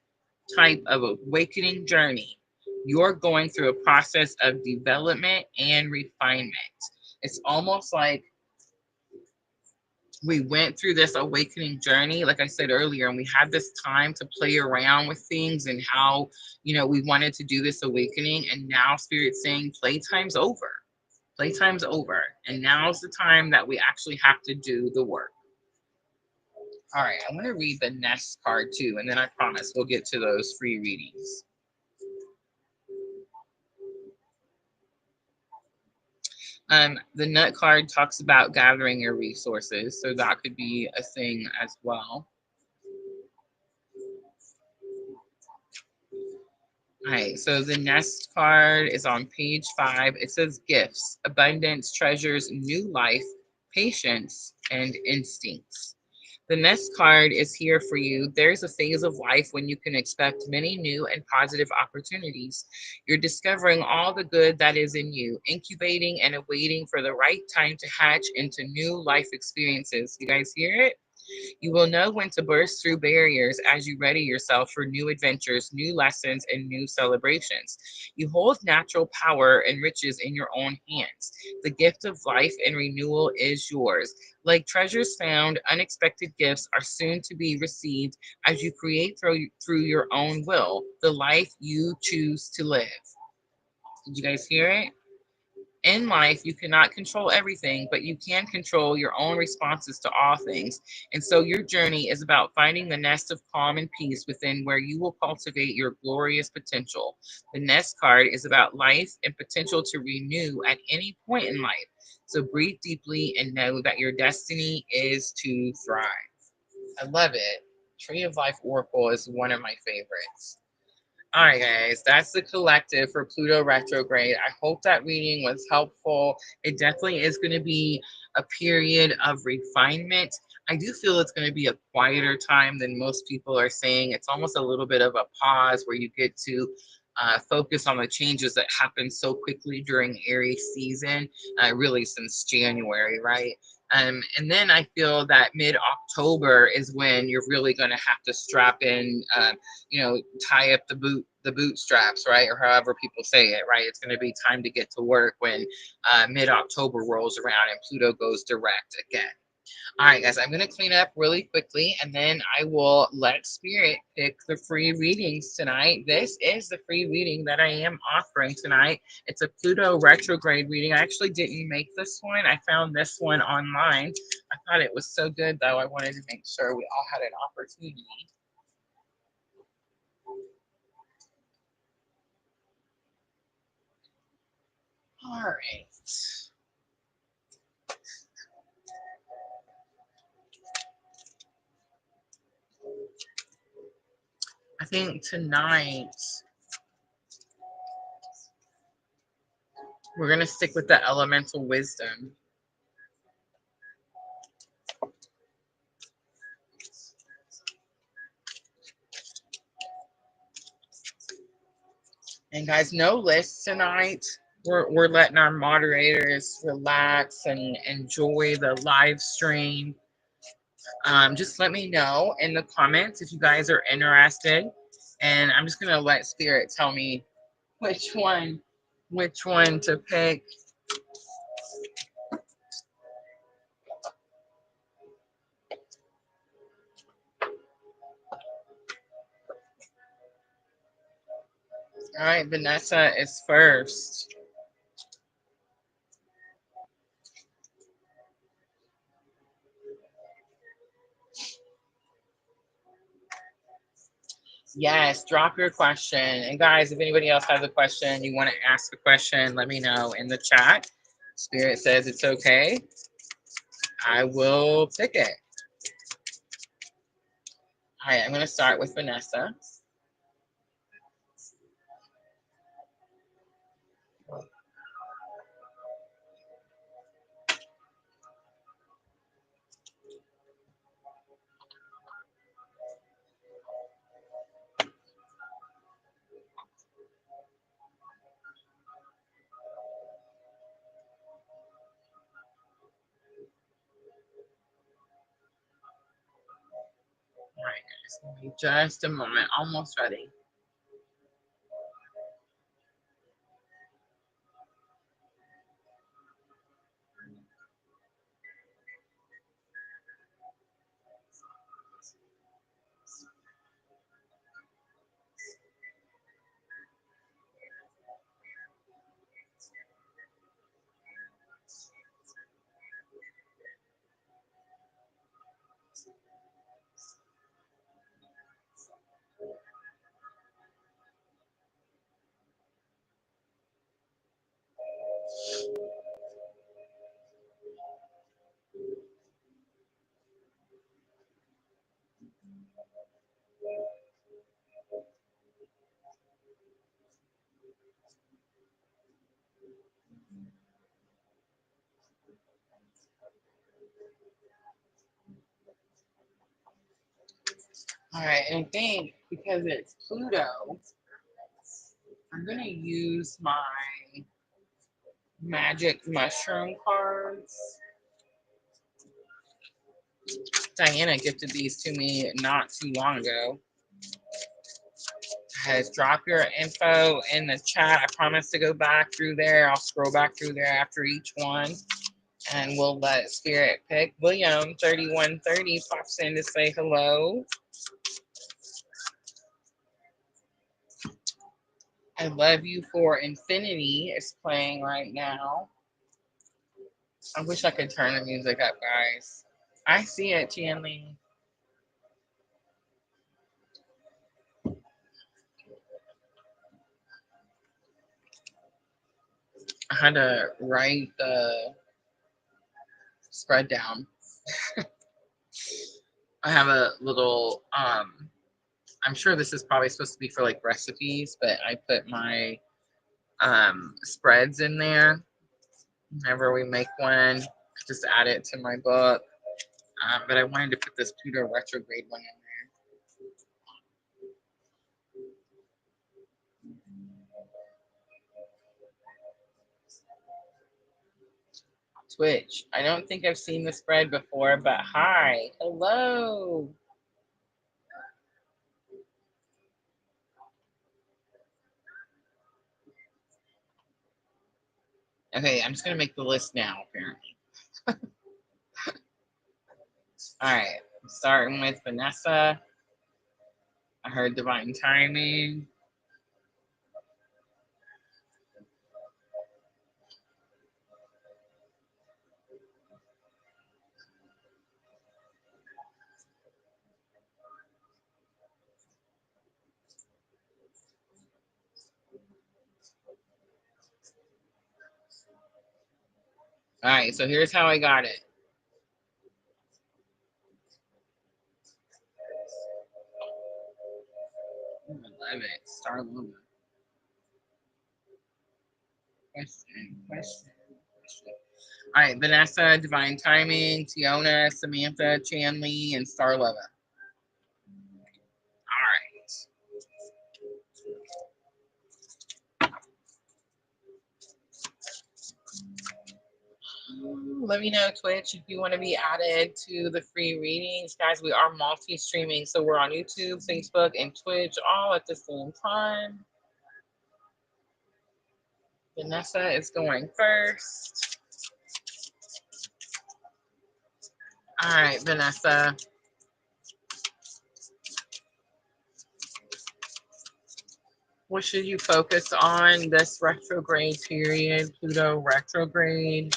type of awakening journey, you're going through a process of development and refinement. It's almost like we went through this awakening journey, like I said earlier, and we had this time to play around with things and how, we wanted to do this awakening. And now Spirit's saying playtime's over. Playtime's over. And now's the time that we actually have to do the work. All right, I'm going to read the Nest card too, and then I promise we'll get to those free readings. The Nut card talks about gathering your resources, so that could be a thing as well. All right, so the Nest card is on page 5. It says gifts, abundance, treasures, new life, patience, and instincts. The Nest card is here for you. There's a phase of life when you can expect many new and positive opportunities. You're discovering all the good that is in you, incubating and awaiting for the right time to hatch into new life experiences. You guys hear it? You will know when to burst through barriers as you ready yourself for new adventures, new lessons, and new celebrations. You hold natural power and riches in your own hands. The gift of life and renewal is yours. Like treasures found, unexpected gifts are soon to be received as you create through your own will the life you choose to live. Did you guys hear it? In life, you cannot control everything, but you can control your own responses to all things. And so your journey is about finding the nest of calm and peace within where you will cultivate your glorious potential. The Nest card is about life and potential to renew at any point in life. So breathe deeply and know that your destiny is to thrive. I love it. Tree of Life Oracle is one of my favorites. All right, guys, that's the collective for Pluto retrograde. I hope that reading was helpful. It definitely is going to be a period of refinement. I do feel it's going to be a quieter time than most people are saying. It's almost a little bit of a pause where you get to focus on the changes that happen so quickly during Aries season, really since January, right? And then I feel that mid-October is when you're really going to have to strap in, tie up the bootstraps, right? Or however people say it, right? It's going to be time to get to work when mid-October rolls around and Pluto goes direct again. All right, guys, I'm going to clean up really quickly and then I will let Spirit pick the free readings tonight. This is the free reading that I am offering tonight. It's a Pluto retrograde reading. I actually didn't make this one. I found this one online. I thought it was so good, though. I wanted to make sure we all had an opportunity. All right. I think tonight we're going to stick with the elemental wisdom. And guys, no lists tonight. We're letting our moderators relax and enjoy the live stream. Just let me know in the comments if you guys are interested. And I'm just going to let Spirit tell me which one to pick. All right, Vanessa is first. Yes, drop your question. And guys, if anybody else has a question, you want to ask a question, let me know in the chat. Spirit says it's okay. I will pick it. All right, I'm going to start with Vanessa. All right, guys, give me just a moment. Almost ready. All right, and I think because it's Pluto, I'm going to use my magic mushroom cards. Diana gifted these to me not too long ago. Guys, drop your info in the chat. I promise to go back through there. I'll scroll back through there after each one. And we'll let Spirit pick. William 3130 pops in to say hello. I Love You for Infinity is playing right now. I wish I could turn the music up, guys. I see it, Tianli. I had to write the spread down. I have a little, I'm sure this is probably supposed to be for like recipes, but I put my spreads in there. Whenever we make one, just add it to my book. But I wanted to put this Pluto retrograde one in there. Twitch. I don't think I've seen the spread before, but hi. Hello. Okay, I'm just going to make the list now, apparently. All right. I'm starting with Vanessa. I heard divine timing. All right, so here's how I got it. I love it. Star Luna. Question. All right, Vanessa, Divine Timing, Tiona, Samantha, Chanley, and Starlova. All right. Let me know, Twitch, if you want to be added to the free readings. Guys, we are multi-streaming, so we're on YouTube, Facebook, and Twitch all at the same time. Vanessa is going first. All right, Vanessa. What should you focus on this retrograde period, Pluto retrograde?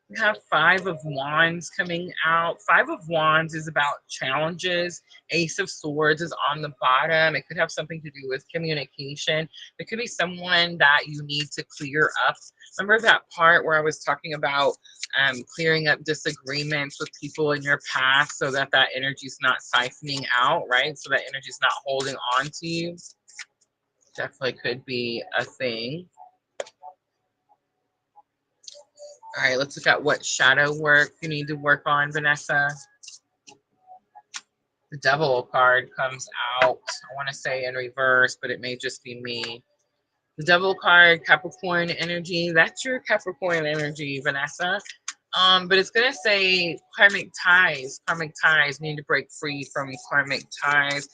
We have Five of Wands coming out. Five of Wands is about challenges. Ace of Swords is on the bottom. It could have something to do with communication. It could be someone that you need to clear up. Remember that part where I was talking about clearing up disagreements with people in your past so that that energy is not siphoning out, right? So that energy is not holding on to you. Definitely could be a thing. All right, let's look at what shadow work you need to work on, Vanessa. The Devil card comes out. I want to say in reverse, but it may just be me. The Devil card, Capricorn energy. That's your Capricorn energy, Vanessa. But it's gonna say karmic ties. Karmic ties. You need to break free from karmic ties.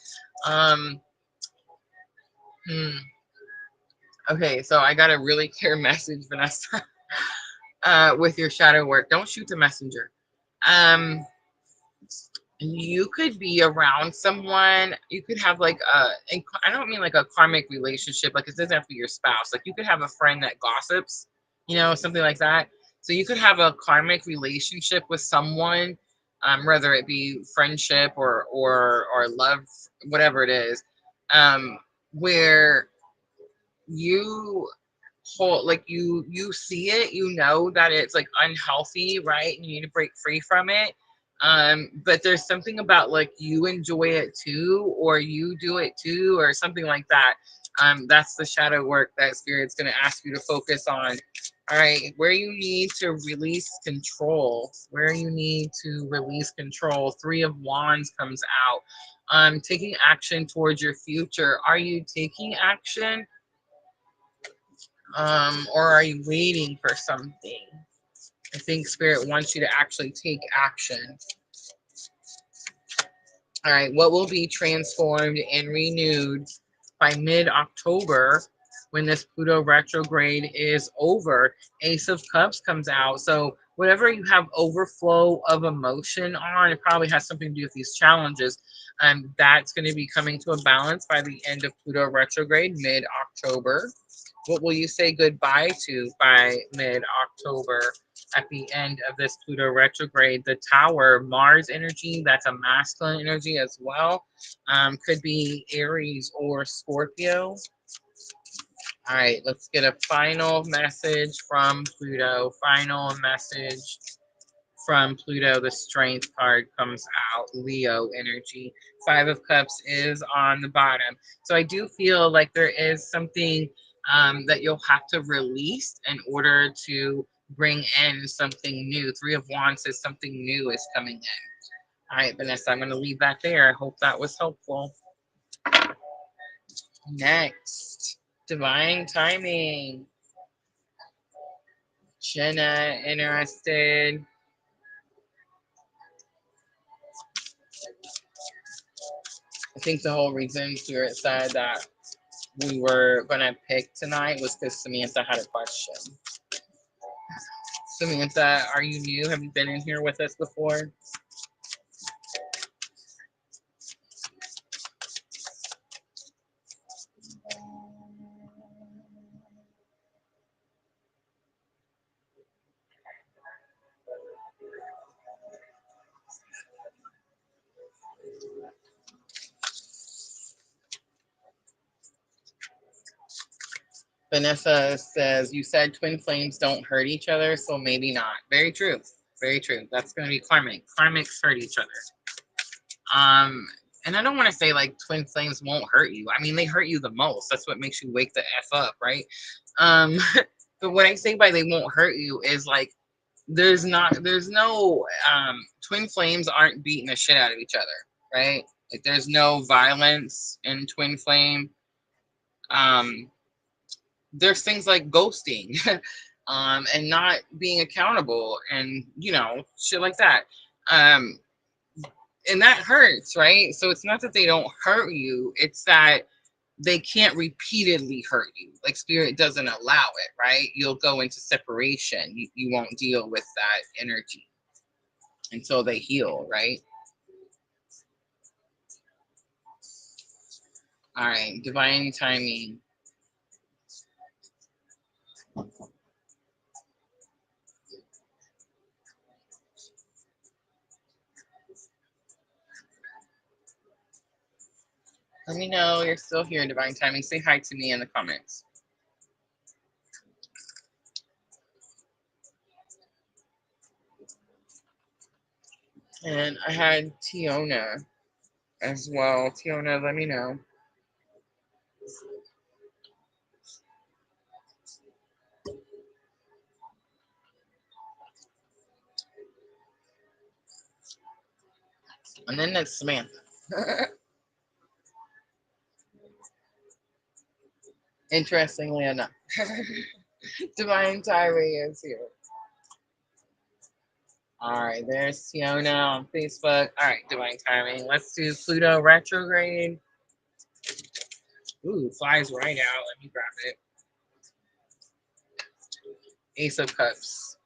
Okay, so I got a really clear message, Vanessa. With your shadow work, don't shoot the messenger. You could be around someone. You could have like I don't mean like a karmic relationship, like it doesn't have to be your spouse. Like you could have a friend that gossips, something like that. So you could have a karmic relationship with someone, whether it be friendship or love, whatever it is, where you whole like you see it, that it's like unhealthy, right? And you need to break free from it. But there's something about like you enjoy it too, or you do it too, or something like that. That's the shadow work that Spirit's going to ask you to focus on. All right, where you need to release control, Three of Wands comes out. Taking action towards your future. Are you taking action? Or are you waiting for something? I think Spirit wants you to actually take action. All right, what will be transformed and renewed by mid-October when this Pluto retrograde is over? Ace of Cups comes out. So whatever you have overflow of emotion on, it probably has something to do with these challenges. That's going to be coming to a balance by the end of Pluto retrograde, mid-October. What will you say goodbye to by mid-October at the end of this Pluto retrograde? The Tower, Mars energy, that's a masculine energy as well. Could be Aries or Scorpio. All right, let's get a final message from Pluto. Final message from Pluto, the Strength card comes out, Leo energy. Five of Cups is on the bottom. So I do feel like there is something that you'll have to release in order to bring in something new. Three of Wands says something new is coming in. All right, Vanessa, I'm going to leave that there. I hope that was helpful. Next, divine timing. Jenna, interested. I think the whole reason Spirit said that we were going to pick tonight was because Samantha had a question. Samantha, are you new? Have you been in here with us before? Vanessa says, you said twin flames don't hurt each other, so maybe not. Very true. Very true. That's going to be karmic. Karmics hurt each other. And I don't want to say like twin flames won't hurt you. I mean, they hurt you the most. That's what makes you wake the F up, right? But what I say by they won't hurt you is like there's no twin flames aren't beating the shit out of each other, right? Like there's no violence in twin flame. There's things like ghosting and not being accountable and shit like that. And that hurts, right? So it's not that they don't hurt you, it's that they can't repeatedly hurt you. Like Spirit doesn't allow it, right? You'll go into separation. You won't deal with that energy until they heal, right? All right, divine timing. Let me know you're still here, divine timing. Say hi to me in the comments. And I had Tiona as well. Tiona, let me know. And then that's Samantha. Interestingly enough. Divine timing is here. All right, there's Tiona on Facebook. All right, divine timing. Let's do Pluto retrograde. Ooh, flies right out. Let me grab it. Ace of Cups.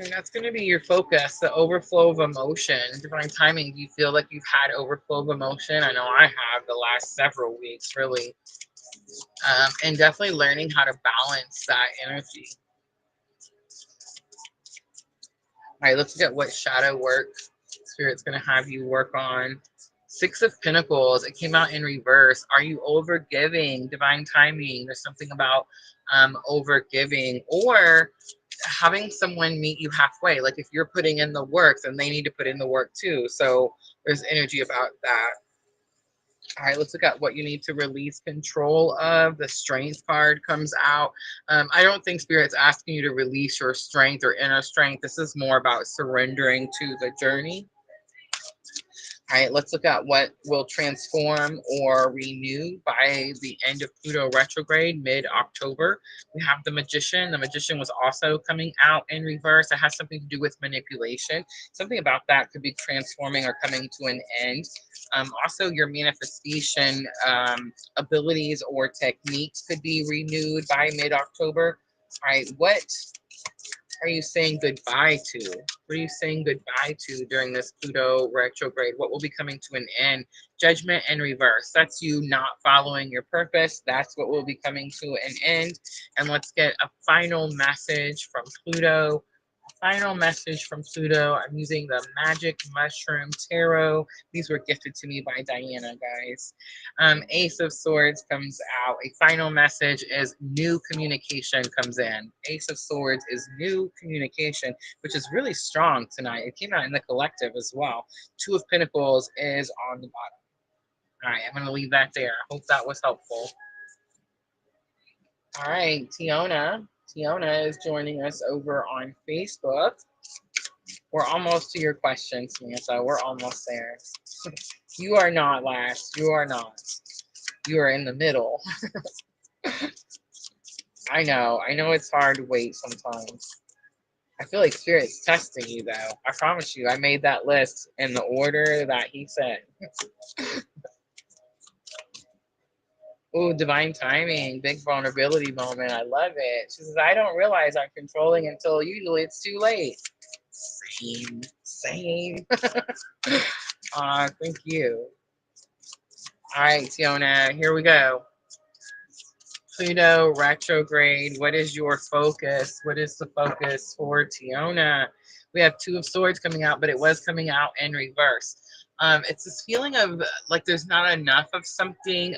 That's going to be your focus, the overflow of emotion. Divine timing, do you feel like you've had overflow of emotion? I know I have the last several weeks, really. And definitely learning how to balance that energy. All right, let's look at what shadow work Spirit's going to have you work on. Six of Pentacles, it came out in reverse. Are you overgiving? Divine timing, there's something about overgiving or having someone meet you halfway. Like if you're putting in the work, then they need to put in the work too. So there's energy about that. All right, let's look at what you need to release control of. The Strength card comes out. I don't think Spirit's asking you to release your strength or inner strength. This is more about surrendering to the journey. All right, let's look at what will transform or renew by the end of Pluto retrograde, mid-October. We have the Magician. The Magician was also coming out in reverse. It has something to do with manipulation. Something about that could be transforming or coming to an end. Also, your manifestation abilities or techniques could be renewed by mid-October. All right, what are you saying goodbye to? What are you saying goodbye to during this Pluto retrograde? What will be coming to an end? Judgment and reverse. That's you not following your purpose. That's what will be coming to an end. And let's get a final message from Pluto Final message from Pluto. I'm using the Magic Mushroom Tarot. These were gifted to me by Diana, guys. Ace of Swords comes out. A final message is new communication comes in. Ace of Swords is new communication, which is really strong tonight. It came out in the collective as well. Two of Pentacles is on the bottom. All right, I'm going to leave that there. I hope that was helpful. All right, Tiona. Tiona is joining us over on Facebook. We're almost to your question, Samantha. We're almost there. You are not last. You are not. You are in the middle. I know. I know it's hard to wait sometimes. I feel like Spirit's testing you, though. I promise you, I made that list in the order that he said. Ooh, divine timing, big vulnerability moment. I love it. She says, I don't realize I'm controlling until usually it's too late. Same, same. Thank you. All right, Tiona, here we go. Pluto retrograde. What is your focus? What is the focus for Tiona? We have Two of Swords coming out, but it was coming out in reverse. It's this feeling of like there's not enough of something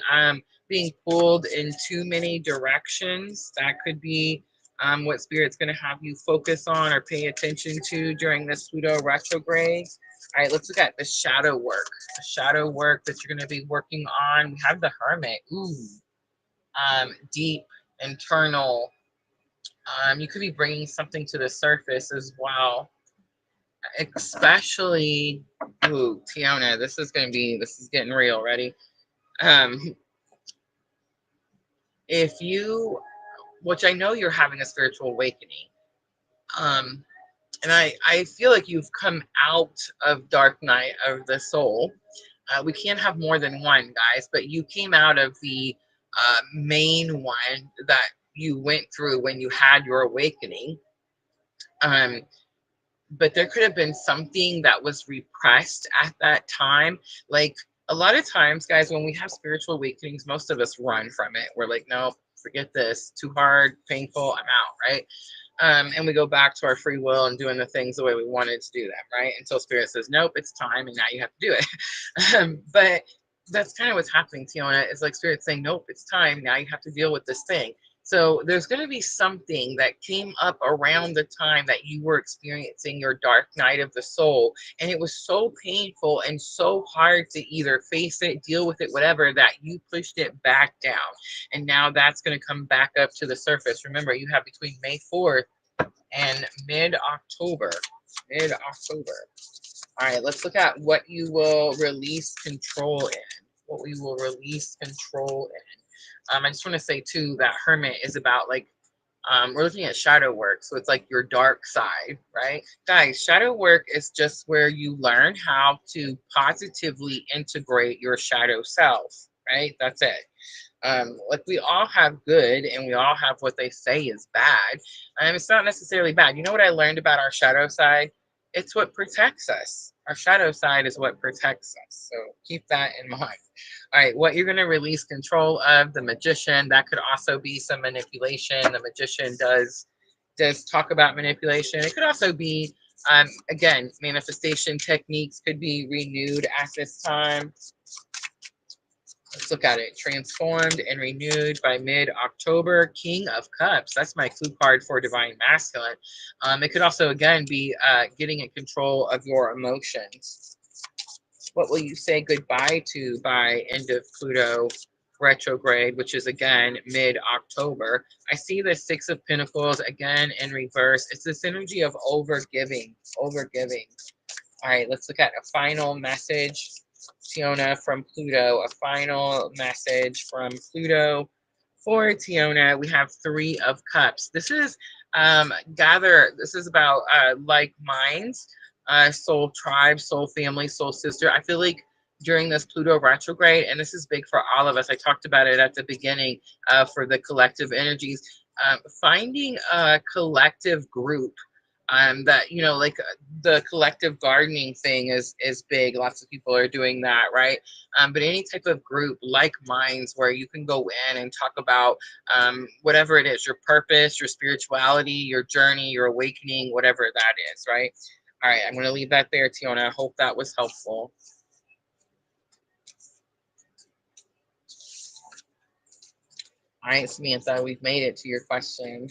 being pulled in too many directions. That could be what Spirit's going to have you focus on or pay attention to during this Pluto retrograde. All right, let's look at the shadow work. The shadow work that you're going to be working on. We have the Hermit. Ooh. Deep, internal. You could be bringing something to the surface as well. Especially, ooh, Tiona, this is getting real. Ready? If you, which I know you're having a spiritual awakening, and I feel like you've come out of dark night of the soul. We can't have more than one, guys, but you came out of the main one that you went through when you had your awakening. But there could have been something that was repressed at that time. Like a lot of times, guys, when we have spiritual awakenings, most of us run from it. We're like, no, forget this, too hard, painful, I'm out, right? And we go back to our free will and doing the things the way we wanted to do them, right? Until Spirit says, nope, it's time, and now you have to do it. But that's kind of what's happening, Tiona. It's like Spirit saying, nope, it's time, now you have to deal with this thing. So there's going to be something that came up around the time that you were experiencing your dark night of the soul. And it was so painful and so hard to either face it, deal with it, whatever, that you pushed it back down. And now that's going to come back up to the surface. Remember, you have between May 4th and mid-October. Mid-October. All right, let's look at what you will release control in. What we will release control in. I just want to say, too, that Hermit is about, like, we're looking at shadow work. So it's like your dark side, right? Guys, shadow work is just where you learn how to positively integrate your shadow self, right? That's it. Like we all have good and we all have what they say is bad. It's not necessarily bad. You know what I learned about our shadow side? It's what protects us. Our shadow side is what protects us. So keep that in mind. All right, what you're going to release control of, the Magician. That could also be some manipulation. The Magician does talk about manipulation. It could also be, again, manifestation techniques could be renewed at this time. Let's look at it. Transformed and renewed by mid-October. King of Cups. That's my clue card for Divine Masculine. It could also, again, be getting in control of your emotions. What will you say goodbye to by end of Pluto retrograde, which is, again, mid-October? I see the Six of Pentacles, again, in reverse. It's this energy of overgiving. Overgiving. All right, let's look at a final message. Tiona from Pluto, a final message from Pluto for Tiona. We have Three of Cups. This is this is about like minds, soul tribe, soul family, soul sister. I feel like during this Pluto retrograde, and this is big for all of us, I talked about it at the beginning for the collective energies, finding a collective group That, you know, like the collective gardening thing is big. Lots of people are doing that, right? But any type of group like minds where you can go in and talk about whatever it is, your purpose, your spirituality, your journey, your awakening, whatever that is, right? All right, I'm going to leave that there, Tiona. I hope that was helpful. All right, Samantha, we've made it to your question.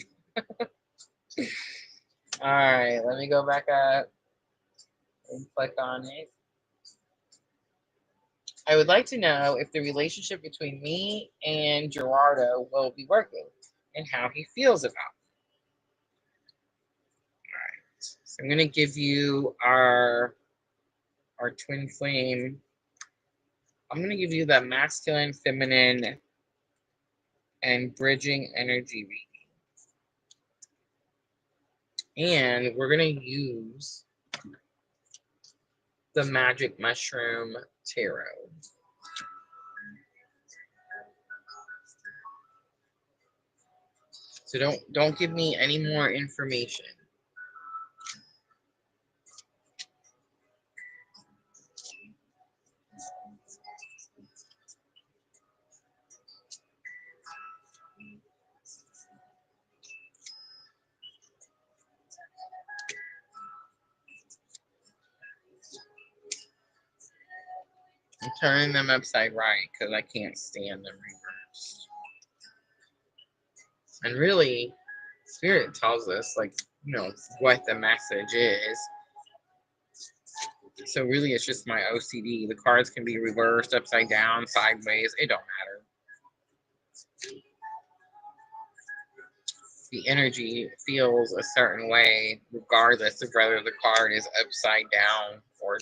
All right, let me go back up and click on it. I would like to know if the relationship between me and Gerardo will be working and how he feels about it. All right, so I'm going to give you our twin flame. I'm going to give you the masculine, feminine, and bridging energy reading. And we're going to use the magic mushroom tarot. So don't give me any more information. I'm turning them upside right because I can't stand them reversed. And really, Spirit tells us, like, you know, what the message is. So really, it's just my OCD. The cards can be reversed, upside down, sideways. It don't matter. The energy feels a certain way, regardless of whether the card is upside down or not.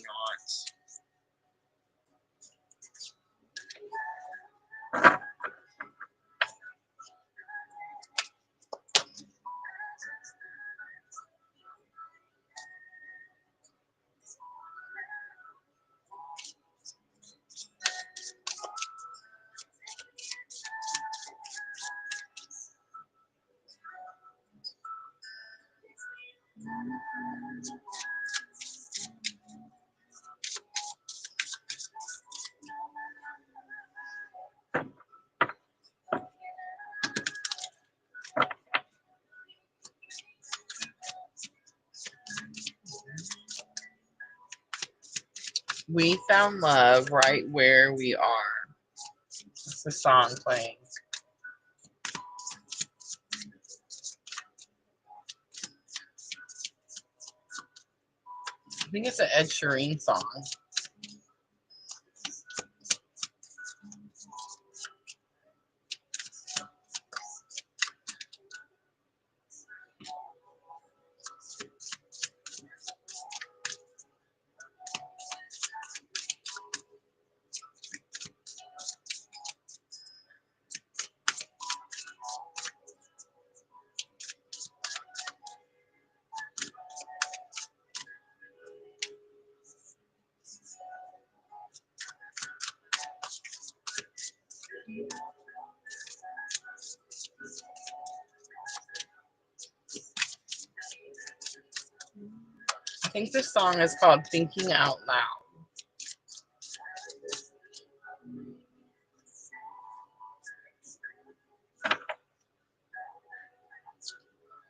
We found love right where we are. It's the song playing. I think it's an Ed Sheeran song. I think this song is called Thinking Out Loud.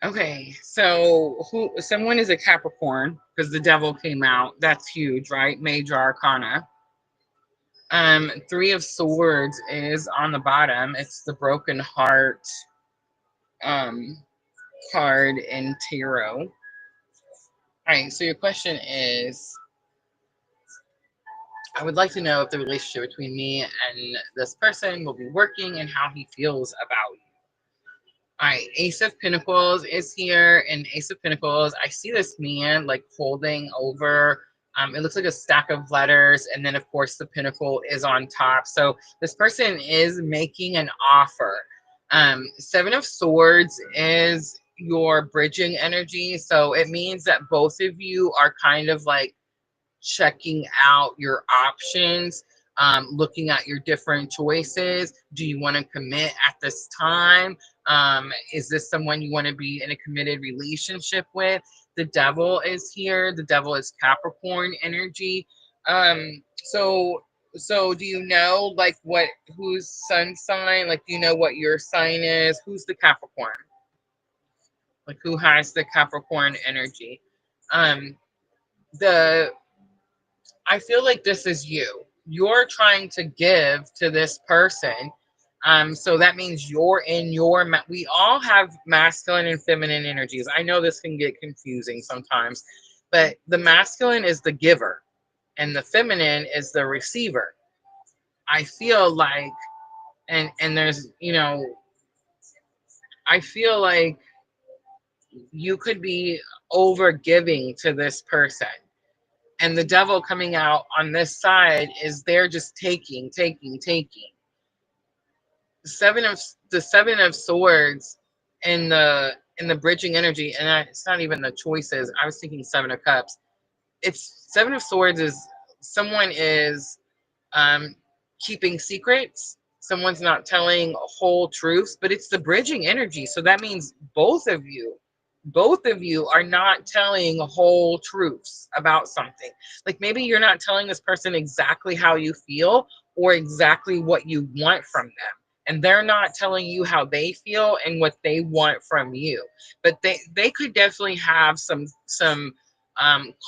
Okay, so someone is a Capricorn because the devil came out. That's huge, right? Major Arcana. Three of Swords is on the bottom. It's the broken heart card in tarot. All right, so your question is, I would like to know if the relationship between me and this person will be working and how he feels about you. All right, Ace of Pentacles is here, and Ace of Pentacles, I see this man like holding over, it looks like a stack of letters, and then of course the pentacle is on top. So this person is making an offer. Seven of Swords is your bridging energy, so it means that both of you are kind of like checking out your options, looking at your different choices. Do you want to commit at this time? Is this someone you want to be in a committed relationship with? The devil is here. The devil is Capricorn energy. So do you know like whose sun sign? Like, do you know what your sign is? Who's the Capricorn? Like, who has the Capricorn energy? Um, the I feel like this is you. You're trying to give to this person. So that means you're in your, we all have masculine and feminine energies. I know this can get confusing sometimes, but the masculine is the giver and the feminine is the receiver. I feel like, and there's, I feel like you could be over giving to this person. And the devil coming out on this side is they're just taking. The seven of swords in the bridging energy, and it's not even the choices. I was thinking 7 of cups. It's 7 of swords is someone is um, keeping secrets. Someone's not telling whole truths, but it's the bridging energy. So that means both of you are not telling whole truths about something. Like maybe you're not telling this person exactly how you feel or exactly what you want from them. And they're not telling you how they feel and what they want from you. But they could definitely have some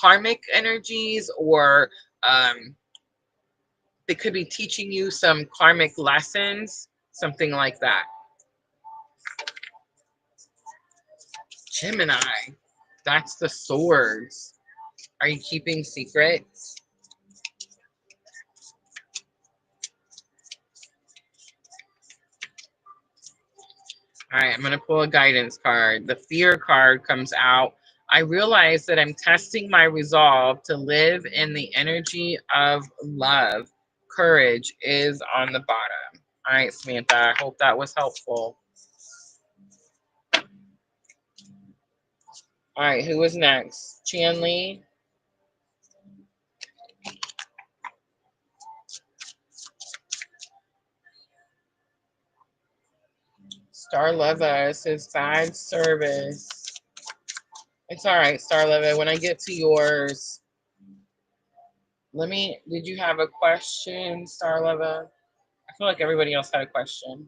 karmic energies, or they could be teaching you some karmic lessons, something like that. Gemini, that's the swords. Are you keeping secrets? All right, I'm going to pull a guidance card. The fear card comes out. I realize that I'm testing my resolve to live in the energy of love. Courage is on the bottom. All right, Samantha, I hope that was helpful. All right, who is next? Chanley? Starleva says bad service. It's all right, Starleva. When I get to yours, did you have a question, Starleva? I feel like everybody else had a question.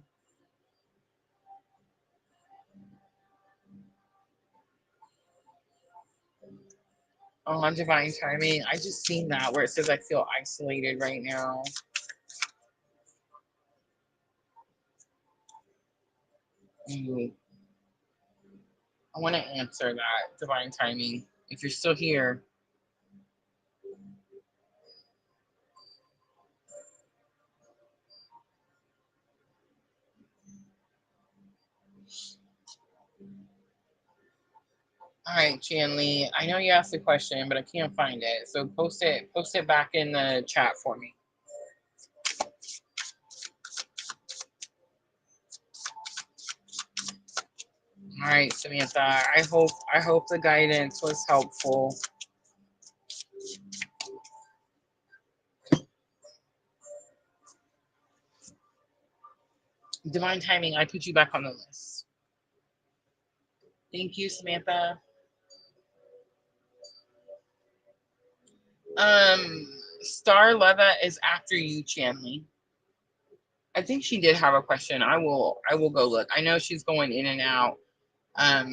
Oh, on divine timing. I just seen that where it says I feel isolated right now. I want to answer that, divine timing. If you're still here. All right, Chanley. I know you asked a question, but I can't find it. So post it back in the chat for me. All right, Samantha. I hope the guidance was helpful. Divine timing, I put you back on the list. Thank you, Samantha. Starleva is after you, Chanley. I think she did have a question. I will go look. I know she's going in and out.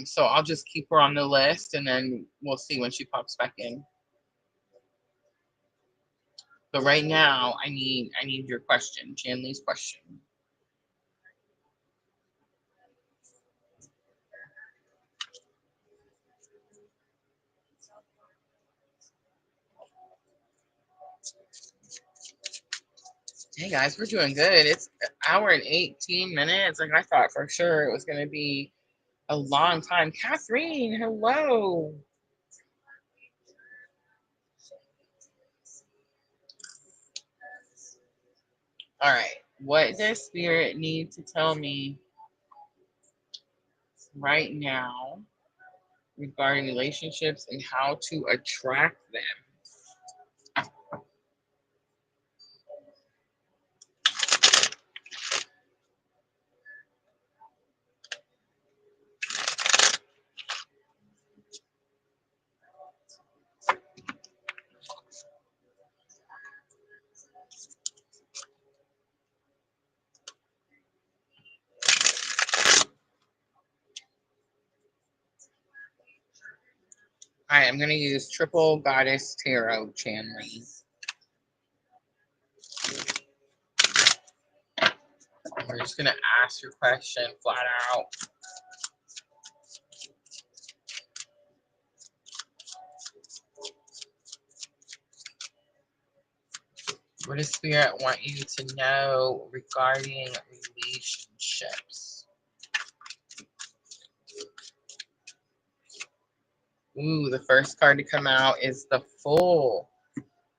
So I'll just keep her on the list and then we'll see when she pops back in. But right now I need your question, Chanley's question. Hey guys, we're doing good. It's an hour and 18 minutes. Like I thought for sure it was gonna be a long time. Catherine, hello. All right. What does Spirit need to tell me right now regarding relationships and how to attract them? All right, I'm going to use Triple Goddess Tarot channeling. We're just going to ask your question flat out. What does Spirit want you to know regarding relationships? Ooh, the first card to come out is the Fool.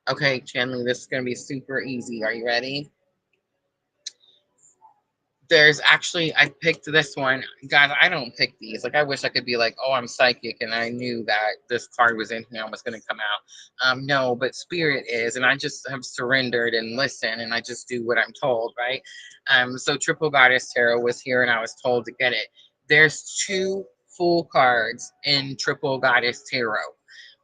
Okay, channeling, this is going to be super easy. Are you ready? There's actually, I picked this one. Guys, I don't pick these. Like, I wish I could be like, oh, I'm psychic, and I knew that this card was in here and was going to come out. No, but Spirit is, and I just have surrendered and listened, and I just do what I'm told, right? So Triple Goddess Tarot was here, and I was told to get it. There's 2 Fool cards in Triple Goddess Tarot.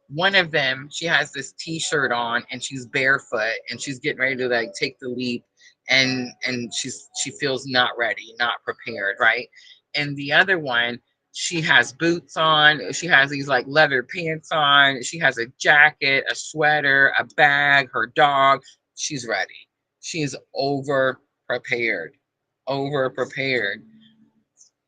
One of them, she has this t-shirt on and she's barefoot and she's getting ready to like take the leap, and she feels not ready, not prepared, right? And the other one, she has boots on, she has these like leather pants on, she has a jacket, a sweater, a bag, her dog. She's ready. She's over prepared. Over prepared.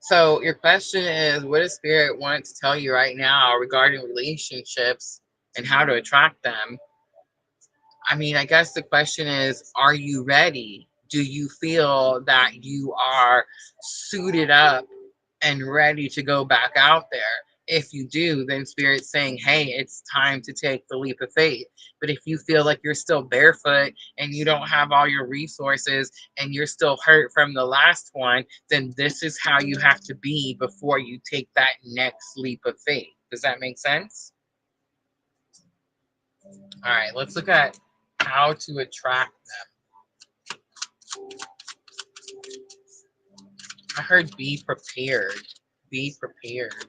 So your question is, what does Spirit want to tell you right now regarding relationships and how to attract them? I mean, I guess the question is, are you ready? Do you feel that you are suited up and ready to go back out there? If you do, then Spirit's saying, hey, it's time to take the leap of faith. But if you feel like you're still barefoot and you don't have all your resources and you're still hurt from the last one, then this is how you have to be before you take that next leap of faith. Does that make sense? All right, let's look at how to attract them. I heard be prepared. Be prepared.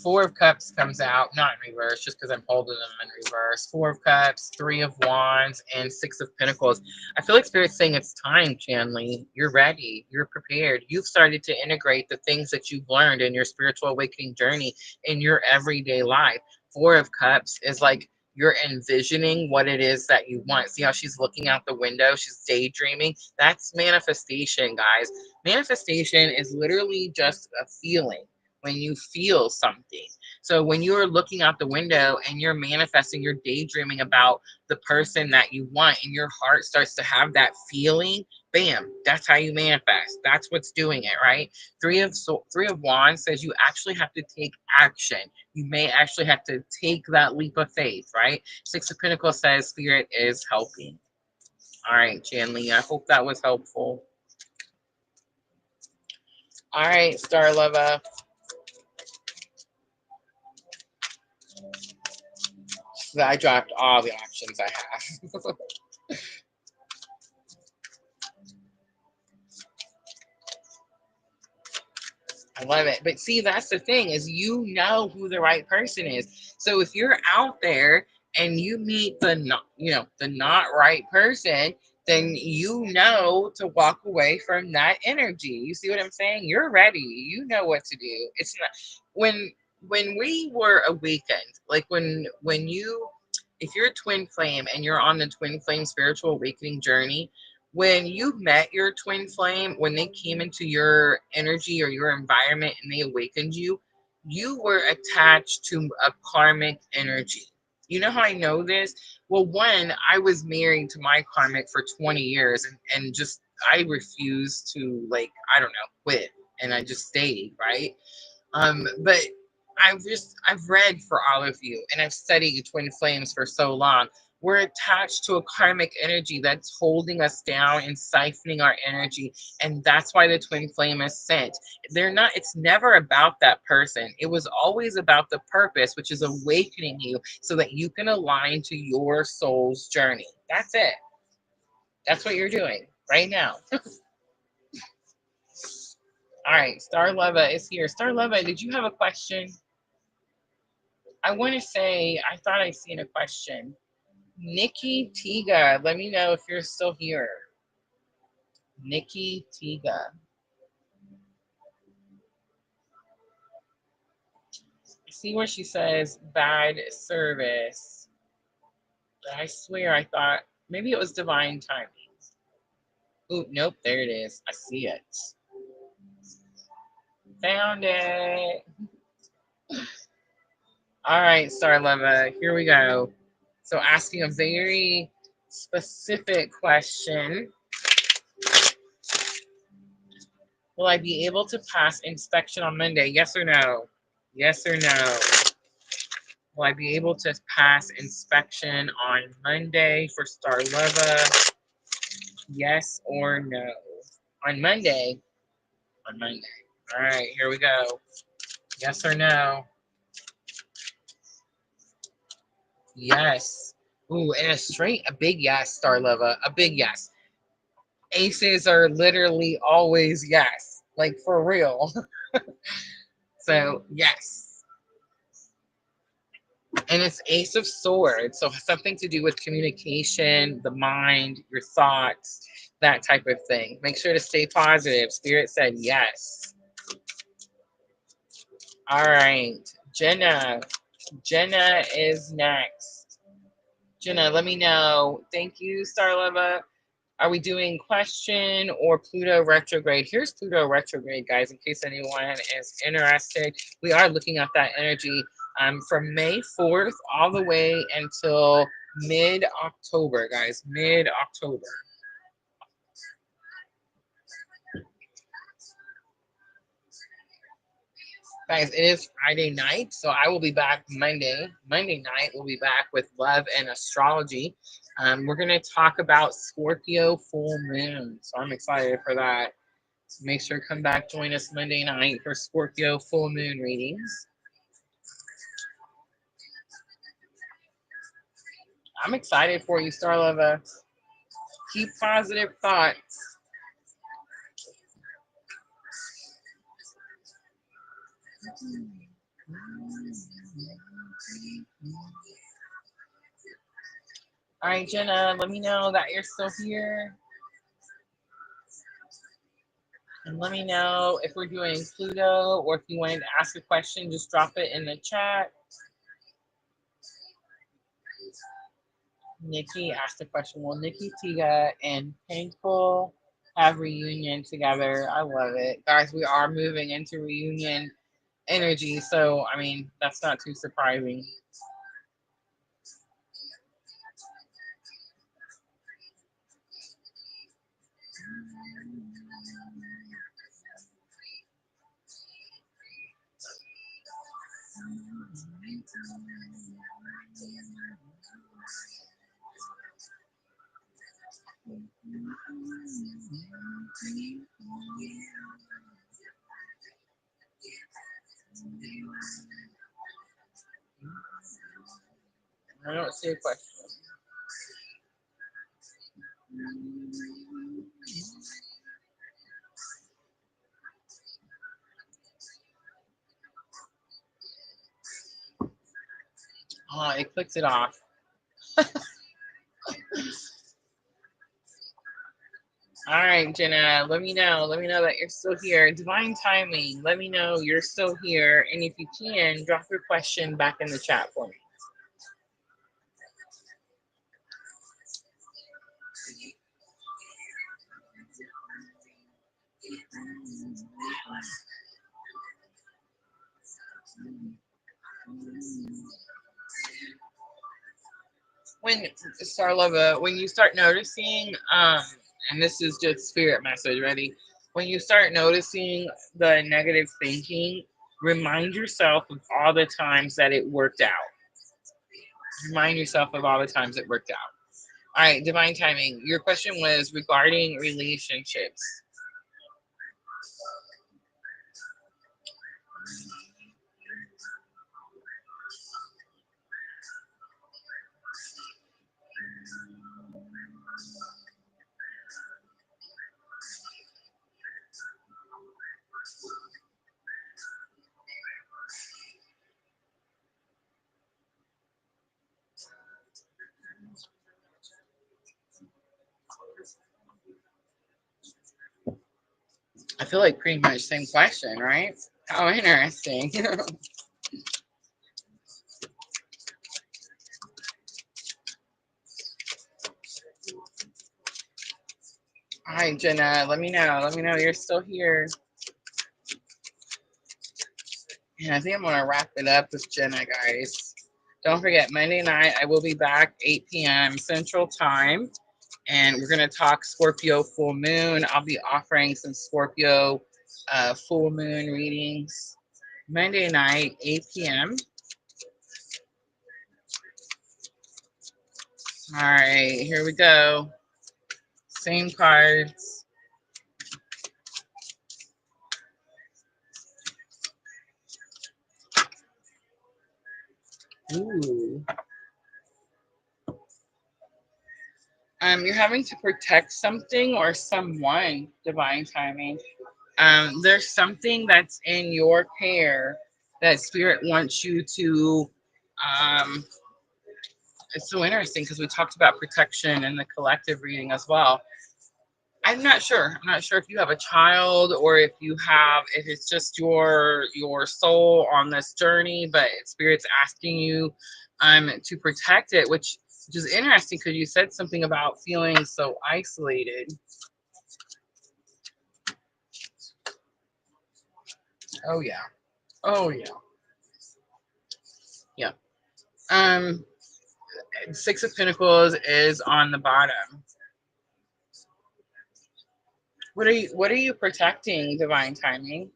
4 of Cups comes out, not in reverse, just because I'm holding them in reverse. 4 of Cups, 3 of Wands, and 6 of Pentacles. I feel like Spirit's saying it's time, Chanley. You're ready. You're prepared. You've started to integrate the things that you've learned in your spiritual awakening journey in your everyday life. 4 of Cups is like you're envisioning what it is that you want. See how she's looking out the window? She's daydreaming. That's manifestation, guys. Manifestation is literally just a feeling. When you feel something. So when you're looking out the window and you're manifesting, you're daydreaming about the person that you want, and your heart starts to have that feeling, bam, that's how you manifest. That's what's doing it, right? 3 of Wands says you actually have to take action. You may actually have to take that leap of faith, right? 6 of Pentacles says Spirit is helping. All right, Chanley, I hope that was helpful. All right, Star Lover. I dropped all the options I have. I love it. But see, that's the thing, is you know who the right person is. So if you're out there and you meet the not right person, then you know to walk away from that energy. You see what I'm saying? You're ready. You know what to do. It's not when we were awakened, like when you, if you're a twin flame and you're on the twin flame spiritual awakening journey, when you met your twin flame, when they came into your energy or your environment and they awakened you, you were attached to a karmic energy. You know how I know this? Well, one, I was married to my karmic for 20 years, and just I refused to, like, I don't know, quit. And I just stayed, right? But I've read for all of you, and I've studied twin flames for so long. We're attached to a karmic energy that's holding us down and siphoning our energy, and that's why the twin flame is sent. It's never about that person. It was always about the purpose, which is awakening you so that you can align to your soul's journey. That's it. That's what you're doing right now. All right, Star Leva is here. Star Leva, did you have a question? I want to say, I thought I seen a question. Nikki Tiga, let me know if you're still here. Nikki Tiga. see where she says bad service. But I swear I thought maybe it was divine timing. Ooh, nope, there it is. I see it. Found it. All right, Star Leva, here we go. So asking a very specific question. Will I be able to pass inspection on Monday? Yes or no? Yes or no? Will I be able to pass inspection on Monday for Star Leva? Yes or no? On Monday? On Monday. All right, here we go. Yes or no? Yes. Ooh, and a big yes, Star Leva. A big yes. Aces are literally always yes. Like, for real. So, yes. And it's Ace of Swords. So, something to do with communication, the mind, your thoughts, that type of thing. Make sure to stay positive. Spirit said yes. All right. Jenna. Jenna is next. Jenna, let me know. Thank you, Starleva. Are we doing question or Pluto retrograde? Here's Pluto retrograde, guys, in case anyone is interested. We are looking at that energy from May 4th all the way until mid-October, guys, mid-October. Guys, it is Friday night, so I will be back Monday. Monday night, we'll be back with Love and Astrology. We're going to talk about Scorpio full moon, so I'm excited for that. So make sure to come back, join us Monday night for Scorpio full moon readings. I'm excited for you, Starlova. Keep positive thoughts. All right, Jenna, let me know that you're still here. And let me know if we're doing Pluto or if you wanted to ask a question, just drop it in the chat. Nikki asked a question. Will Nikki, Tiga, and Painful have reunion together? I love it. Guys, we are moving into reunion energy, so, I mean, that's not too surprising. I don't see a question. Oh, it clicks it off. All right, Jenna, let me know. Let me know that you're still here. Divine timing. Let me know you're still here. And if you can, drop your question back in the chat for me. When Starlova, when you start noticing, and this is just spirit message, ready? When you start noticing the negative thinking, remind yourself of all the times that it worked out. Remind yourself of all the times it worked out. All right, divine timing. Your question was regarding relationships. I feel like pretty much same question, right? How interesting. Hi, Jenna. Let me know. Let me know you're still here. And I think I'm going to wrap it up with Jenna, guys. Don't forget, Monday night, I will be back 8 p.m. Central Time. And we're going to talk Scorpio full moon. I'll be offering some Scorpio full moon readings Monday night, 8 p.m. All right, here we go. Same cards. Ooh. You're having to protect something or someone, divine timing. There's something that's in your pair that spirit wants you to. It's so interesting because we talked about protection in the collective reading as well. I'm not sure. I'm not sure if you have a child or if it's just your soul on this journey, but spirit's asking you to protect it, which is interesting because you said something about feeling so isolated. Oh yeah. Oh yeah. Yeah. Um, Six of Pentacles is on the bottom. What are you protecting, divine timing?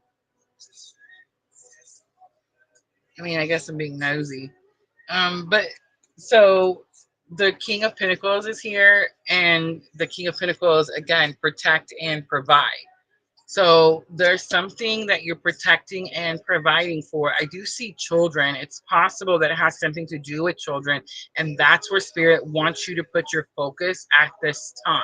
I mean, I guess I'm being nosy. But so the King of Pentacles is here, and the King of Pentacles again protect and provide. So there's something that you're protecting and providing for. I do see children. It's possible that it has something to do with children, and that's where spirit wants you to put your focus at this time.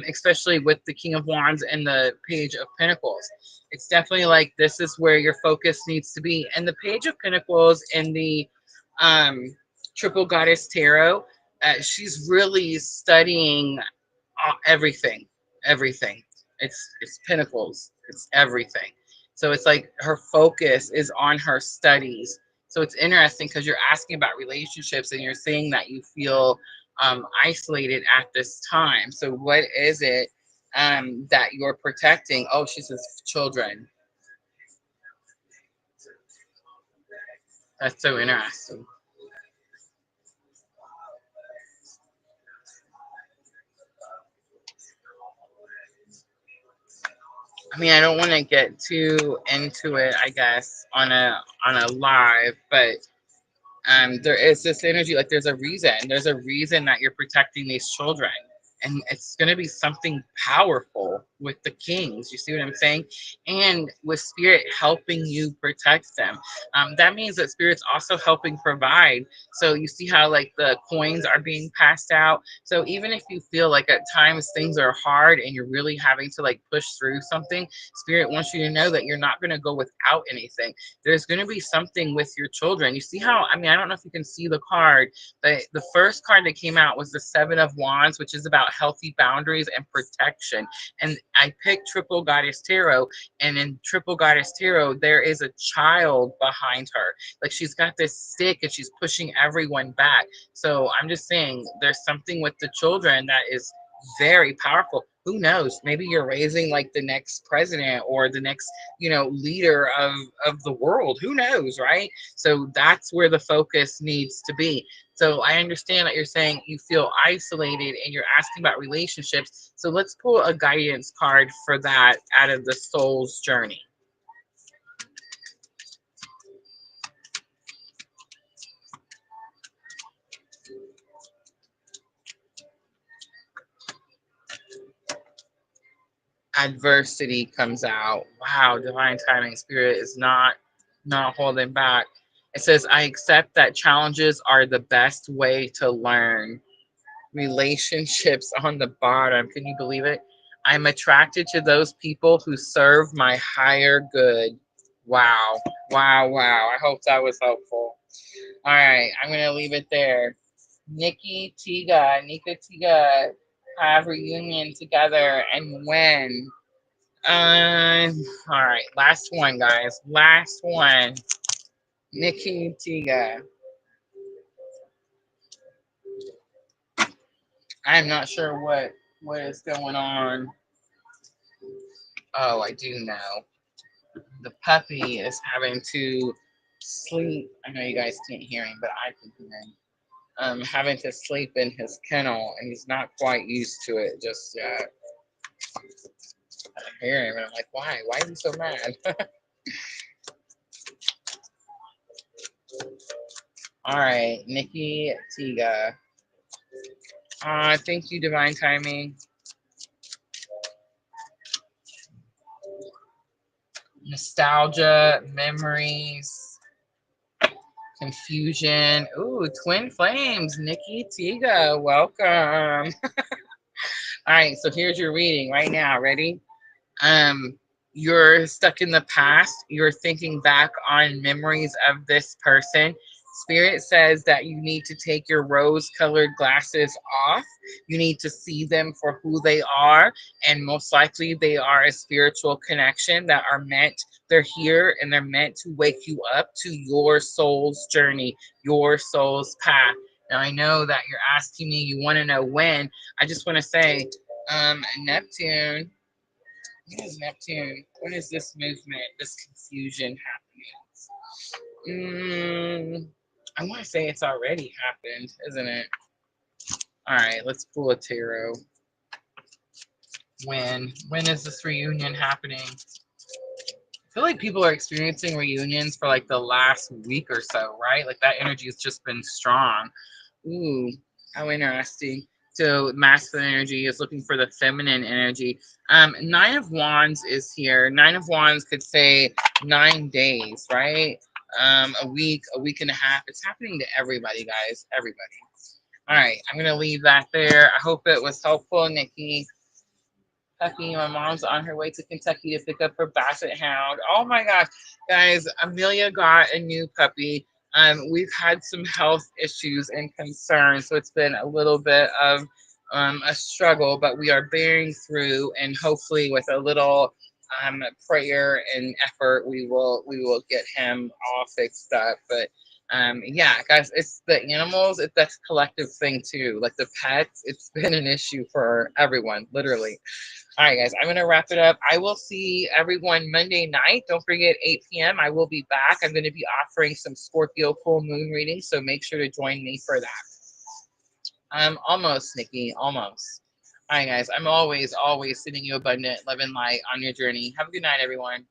Especially with the King of Wands and the Page of Pentacles. It's definitely like this is where your focus needs to be. And the Page of Pentacles and the um, Triple Goddess Tarot, she's really studying everything, everything. It's Pentacles, it's everything. So it's like her focus is on her studies. So it's interesting because you're asking about relationships and you're saying that you feel isolated at this time. So what is it that you're protecting? Oh, she says children. That's so interesting. I mean, I don't want to get too into it, I guess, on a live, but there is this energy, like there's a reason that you're protecting these children, and it's going to be something powerful with the kings. You see what I'm saying? And with spirit helping you protect them, that means that spirit's also helping provide. So you see how like the coins are being passed out. So even if you feel like at times things are hard and you're really having to like push through something, spirit wants you to know that you're not going to go without anything. There's going to be something with your children. You see how, I mean, I don't know if you can see the card, but the first card that came out was the Seven of Wands, which is about healthy boundaries and protection. And I picked Triple Goddess Tarot, and in Triple Goddess Tarot, there is a child behind her. Like she's got this stick and she's pushing everyone back. So I'm just saying there's something with the children that is very powerful. Who knows? Maybe you're raising like the next president or the next, leader of the world. Who knows, right? So that's where the focus needs to be. So I understand that you're saying you feel isolated and you're asking about relationships. So let's pull a guidance card for that out of the soul's journey. Adversity comes out. Wow, divine timing, spirit is not holding back. It says, I accept that challenges are the best way to learn. Relationships on the bottom. Can you believe it? I'm attracted to those people who serve my higher good. Wow. Wow. Wow. I hope that was helpful. All right. I'm going to leave it there. Nika Tiga have reunion together, and when? All right. Last one, guys. Last one. Nikki Tiga. I'm not sure what What is going on? Oh, I do know. The puppy is having to sleep. I know you guys can't hear him, but I can hear him. Having to sleep in his kennel, and he's not quite used to it just yet. I hear him, and I'm like, why? Why are you so mad? All right, Nikki Tiga. Thank you, Divine Timing. Nostalgia, memories, confusion. Ooh, twin flames. Nikki Tiga, welcome. All right, so here's your reading right now. Ready? Um, you're stuck in the past. You're thinking back on memories of this person. Spirit says that you need to take your rose-colored glasses off. You need to see them for who they are, and most likely they are a spiritual connection that are meant. They're here and they're meant to wake you up to your soul's journey, your soul's path. Now I know that you're asking me, you want to know when. I just want to say, Neptune. When is Neptune? When is this movement, this confusion happening? I want to say it's already happened, isn't it? All right, let's pull a tarot. When is this reunion happening? I feel like people are experiencing reunions for like the last week or so, right? Like that energy has just been strong. Ooh, how interesting. So masculine energy is looking for the feminine energy. Nine of Wands is here. Nine of Wands could say 9 days, right? A week and a half. It's happening to everybody, guys. Everybody. All right, I'm gonna leave that there. I hope it was helpful, Nikki. Kentucky. My mom's on her way to Kentucky to pick up her basset hound. Oh my gosh, guys, Amelia got a new puppy. We've had some health issues and concerns, so it's been a little bit of a struggle, but we are bearing through, and hopefully, with a little prayer and effort, we will get him all fixed up. But yeah, guys, it's the animals. That's a collective thing too. Like the pets, it's been an issue for everyone, literally. All right, guys, I'm going to wrap it up. I will see everyone Monday night. Don't forget, 8 p.m. I will be back. I'm going to be offering some Scorpio full moon readings, so make sure to join me for that. Almost, Nikki, almost. All right, guys, I'm always sending you abundant love and light on your journey. Have a good night, everyone.